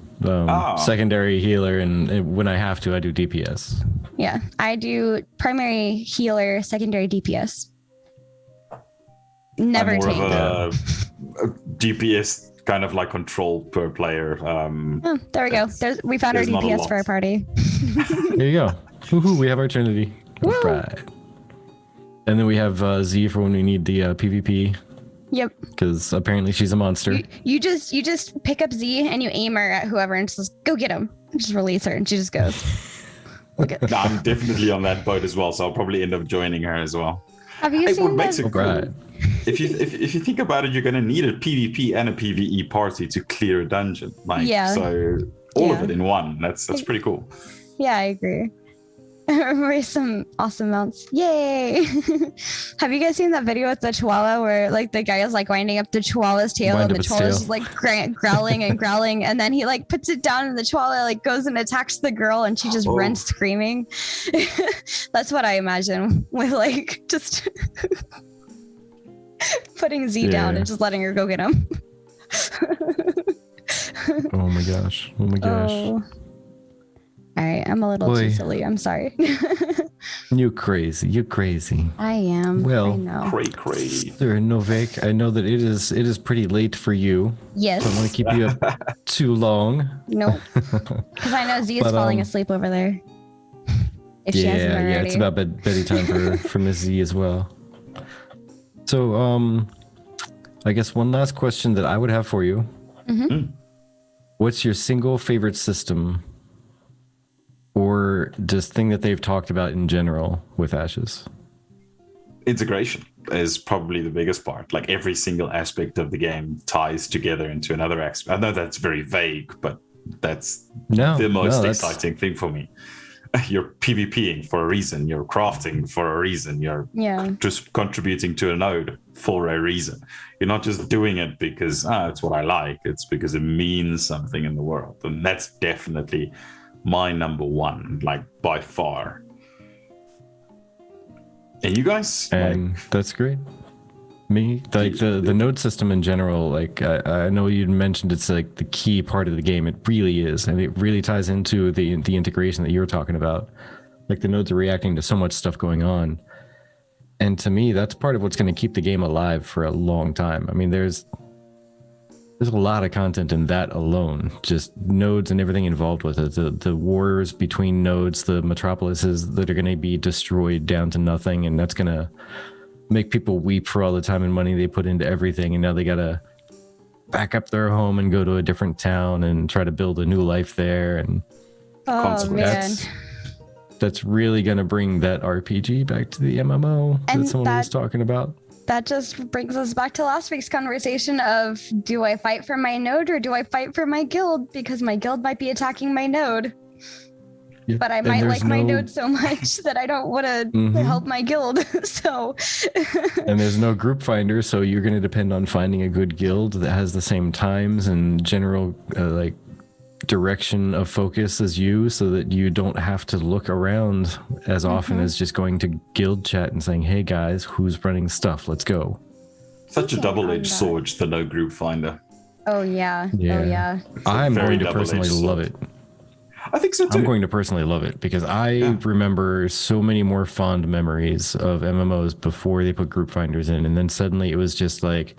Secondary healer, and when I have to, I do DPS. Yeah, I do primary healer, secondary DPS. Never I'm more tank. of a DPS kind of like control per player. Oh, there we go. We found our there's not a DPS lot. for our party. There you go. Woohoo, we have our Trinity. Woo. Right. And then we have Z for when we need the PvP, Yep. because apparently she's a monster. You just pick up Z and you aim her at whoever and just go get him. Just release her and she just goes. Look at. No, I'm definitely on that boat as well, so I'll probably end up joining her as well. Have you What seen makes that? it cool? Right. If you think about it, you're going to need a PvP and a PvE party to clear a dungeon. Like, Yeah. so all of Yeah. it in one. That's pretty cool. Yeah, I agree. Raise some awesome mounts. Yay! Have you guys seen that video with the Chihuahua where like the guy is like winding up the Chihuahua's tail Wind and up the its Chihuahua's tail. just like growling and growling and then he like puts it down and the Chihuahua like goes and attacks the girl and she just Oh. runs screaming. That's what I imagine with like just putting Z down Yeah. and just letting her go get him. Oh my gosh. Oh my gosh. Oh. All right, I'm a little Boy. too silly. I'm sorry. You crazy. You crazy. I am. Well, I know. Cray. Sir Novuake, I know that it is pretty late for you. Yes. I don't want to keep you up too long. Nope. Because I know Z is But, falling asleep over there. If she hasn't Yeah, already. it's about bedtime for Miss Z as well. So, I guess one last question that I would have for you. Mhm. What's your single favorite system or just thing that they've talked about in general with Ashes? Integration is probably the biggest part. Like every single aspect of the game ties together into another aspect. I know that's very vague, but that's the most exciting thing for me. You're PvPing for a reason. You're crafting for a reason. You're Yeah. just contributing to a node for a reason. You're not just doing it because it's what I like. It's because it means something in the world. And that's definitely my number one, like by far. And you guys? And that's great. Me, like the node system in general, like I know you mentioned it's like the key part of the game. It really is, and it really ties into the integration that you were talking about. Like the nodes are reacting to so much stuff going on, and to me, that's part of what's going to keep the game alive for a long time. I mean, there's a lot of content in that alone, just nodes and everything involved with it. The wars between nodes, the metropolises that are going to be destroyed down to nothing, and that's going to make people weep for all the time and money they put into everything, and now they gotta back up their home and go to a different town and try to build a new life there. And Oh man. that's really gonna bring that RPG back to the MMO And that someone was talking about. That just brings us back to last week's conversation of, do I fight for my node or do I fight for my guild? Because my guild might be attacking my node. Yeah. But I And might there's like my no- node so much that I don't want to Mhm. help my guild. So And there's no group finder, so you're going to depend on finding a good guild that has the same times and general like direction of focus as you, so that you don't have to look around as often as just going to guild chat and saying, hey guys, who's running stuff, let's go. Such a Yeah, double-edged I'm sword, the no group finder. oh yeah. Yeah. Oh yeah. I'm very going to double-edged personally sword. love it. I think so too. I'm going to personally love it because I remember so many more fond memories of MMOs before they put group finders in, and then suddenly it was just like,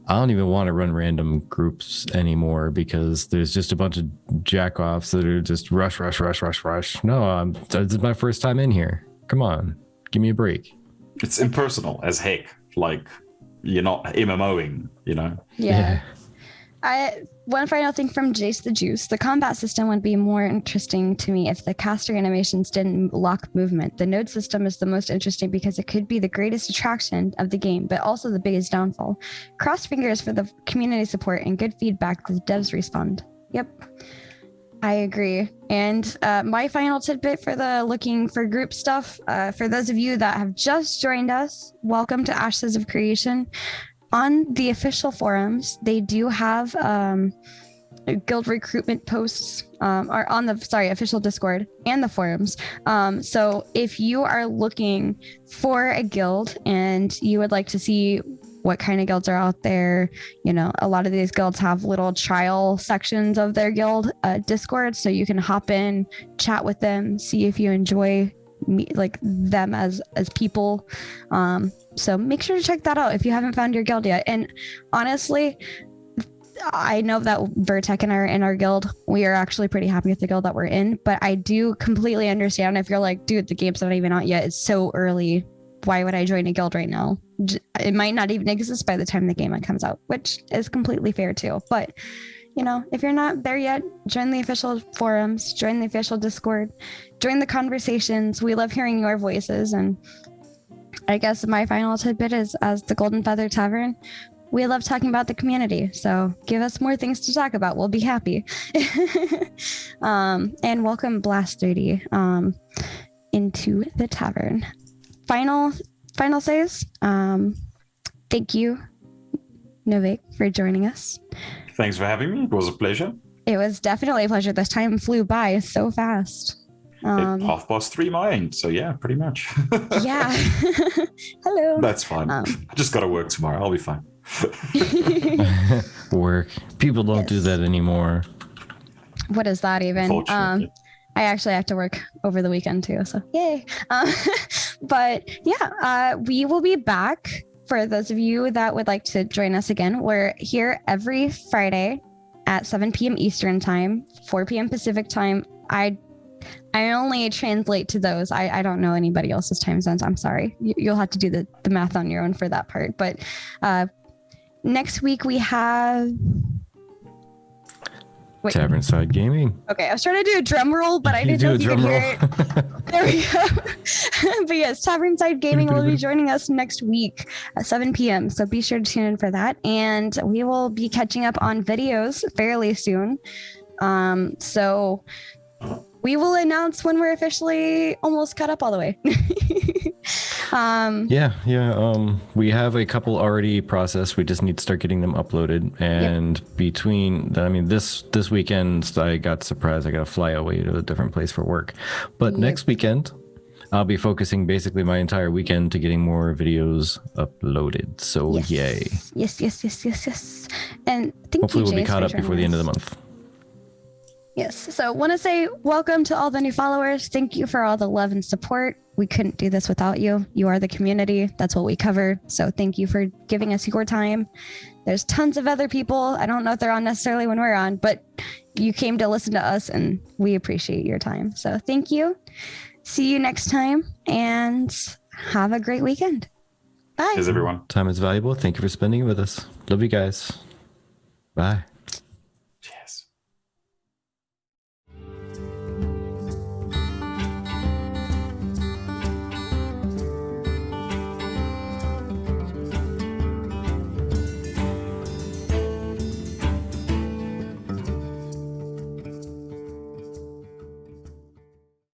I don't even want to run random groups anymore because there's just a bunch of jack-offs that are just rush. No, this is my first time in here. Come on, give me a break. It's impersonal as heck. Like, you're not MMOing, you know? Yeah. One final thing from Jace the Juice. The combat system would be more interesting to me if the caster animations didn't lock movement. The node system is the most interesting because it could be the greatest attraction of the game, but also the biggest downfall. Cross fingers for the community support and good feedback as devs respond. Yep. I agree. And my final tidbit for the looking for group stuff, for those of you that have just joined us, welcome to Ashes of Creation. On the official forums, they do have guild recruitment posts, or on the official Discord and the forums. So if you are looking for a guild and you would like to see what kind of guilds are out there, you know, a lot of these guilds have little trial sections of their guild Discord, so you can hop in, chat with them, see if you enjoy them as people. So make sure to check that out if you haven't found your guild yet. And honestly, I know that Vertec and I are in our guild. We are actually pretty happy with the guild that we're in, but I do completely understand if you're like, dude, the game's not even out yet. It's so early. Why would I join a guild right now? It might not even exist by the time the game comes out, which is completely fair too. But, you know, if you're not there yet, join the official forums, join the official Discord, join the conversations. We love hearing your voices. And I guess my final tidbit is, as the Golden Feather Tavern, we love talking about the community. So give us more things to talk about. We'll be happy. And welcome Blast 30 into the tavern. Final says, thank you, Novuake, for joining us. Thanks for having me. It was a pleasure. It was definitely a pleasure. This time flew by so fast. 3:30 my end, so yeah, pretty much. Yeah. Hello. That's fine. I just got to work tomorrow. I'll be fine. Work. People don't do that anymore. What is that even? I actually have to work over the weekend too, so yay. But yeah, we will be back. For those of you that would like to join us again, we're here every Friday at 7 p.m. Eastern time, 4 p.m. Pacific time. I only translate to those. I don't know anybody else's time zones. I'm sorry. You'll have to do the math on your own for that part. But next week we have... Wait. Tavern Side Gaming. Okay, I was trying to do a drum roll, but I didn't know if you could hear it. There we go. But yes, Tavern Side Gaming will be joining us next week at 7 p.m. So be sure to tune in for that. And we will be catching up on videos fairly soon. So we will announce when we're officially almost caught up all the way. We have a couple already processed. We just need to start getting them uploaded. And this weekend I got surprised. I got to fly away to a different place for work. But next weekend I'll be focusing basically my entire weekend to getting more videos uploaded. So yay. Yes. And hopefully we'll be caught up before the end of the month. Yes. So want to say welcome to all the new followers. Thank you for all the love and support. We couldn't do this without you. You are the community. That's what we cover. So thank you for giving us your time. There's tons of other people. I don't know if they're on necessarily when we're on, but you came to listen to us and we appreciate your time. So thank you. See you next time and have a great weekend. Bye. Cheers, everyone. Time is valuable. Thank you for spending it with us. Love you guys. Bye.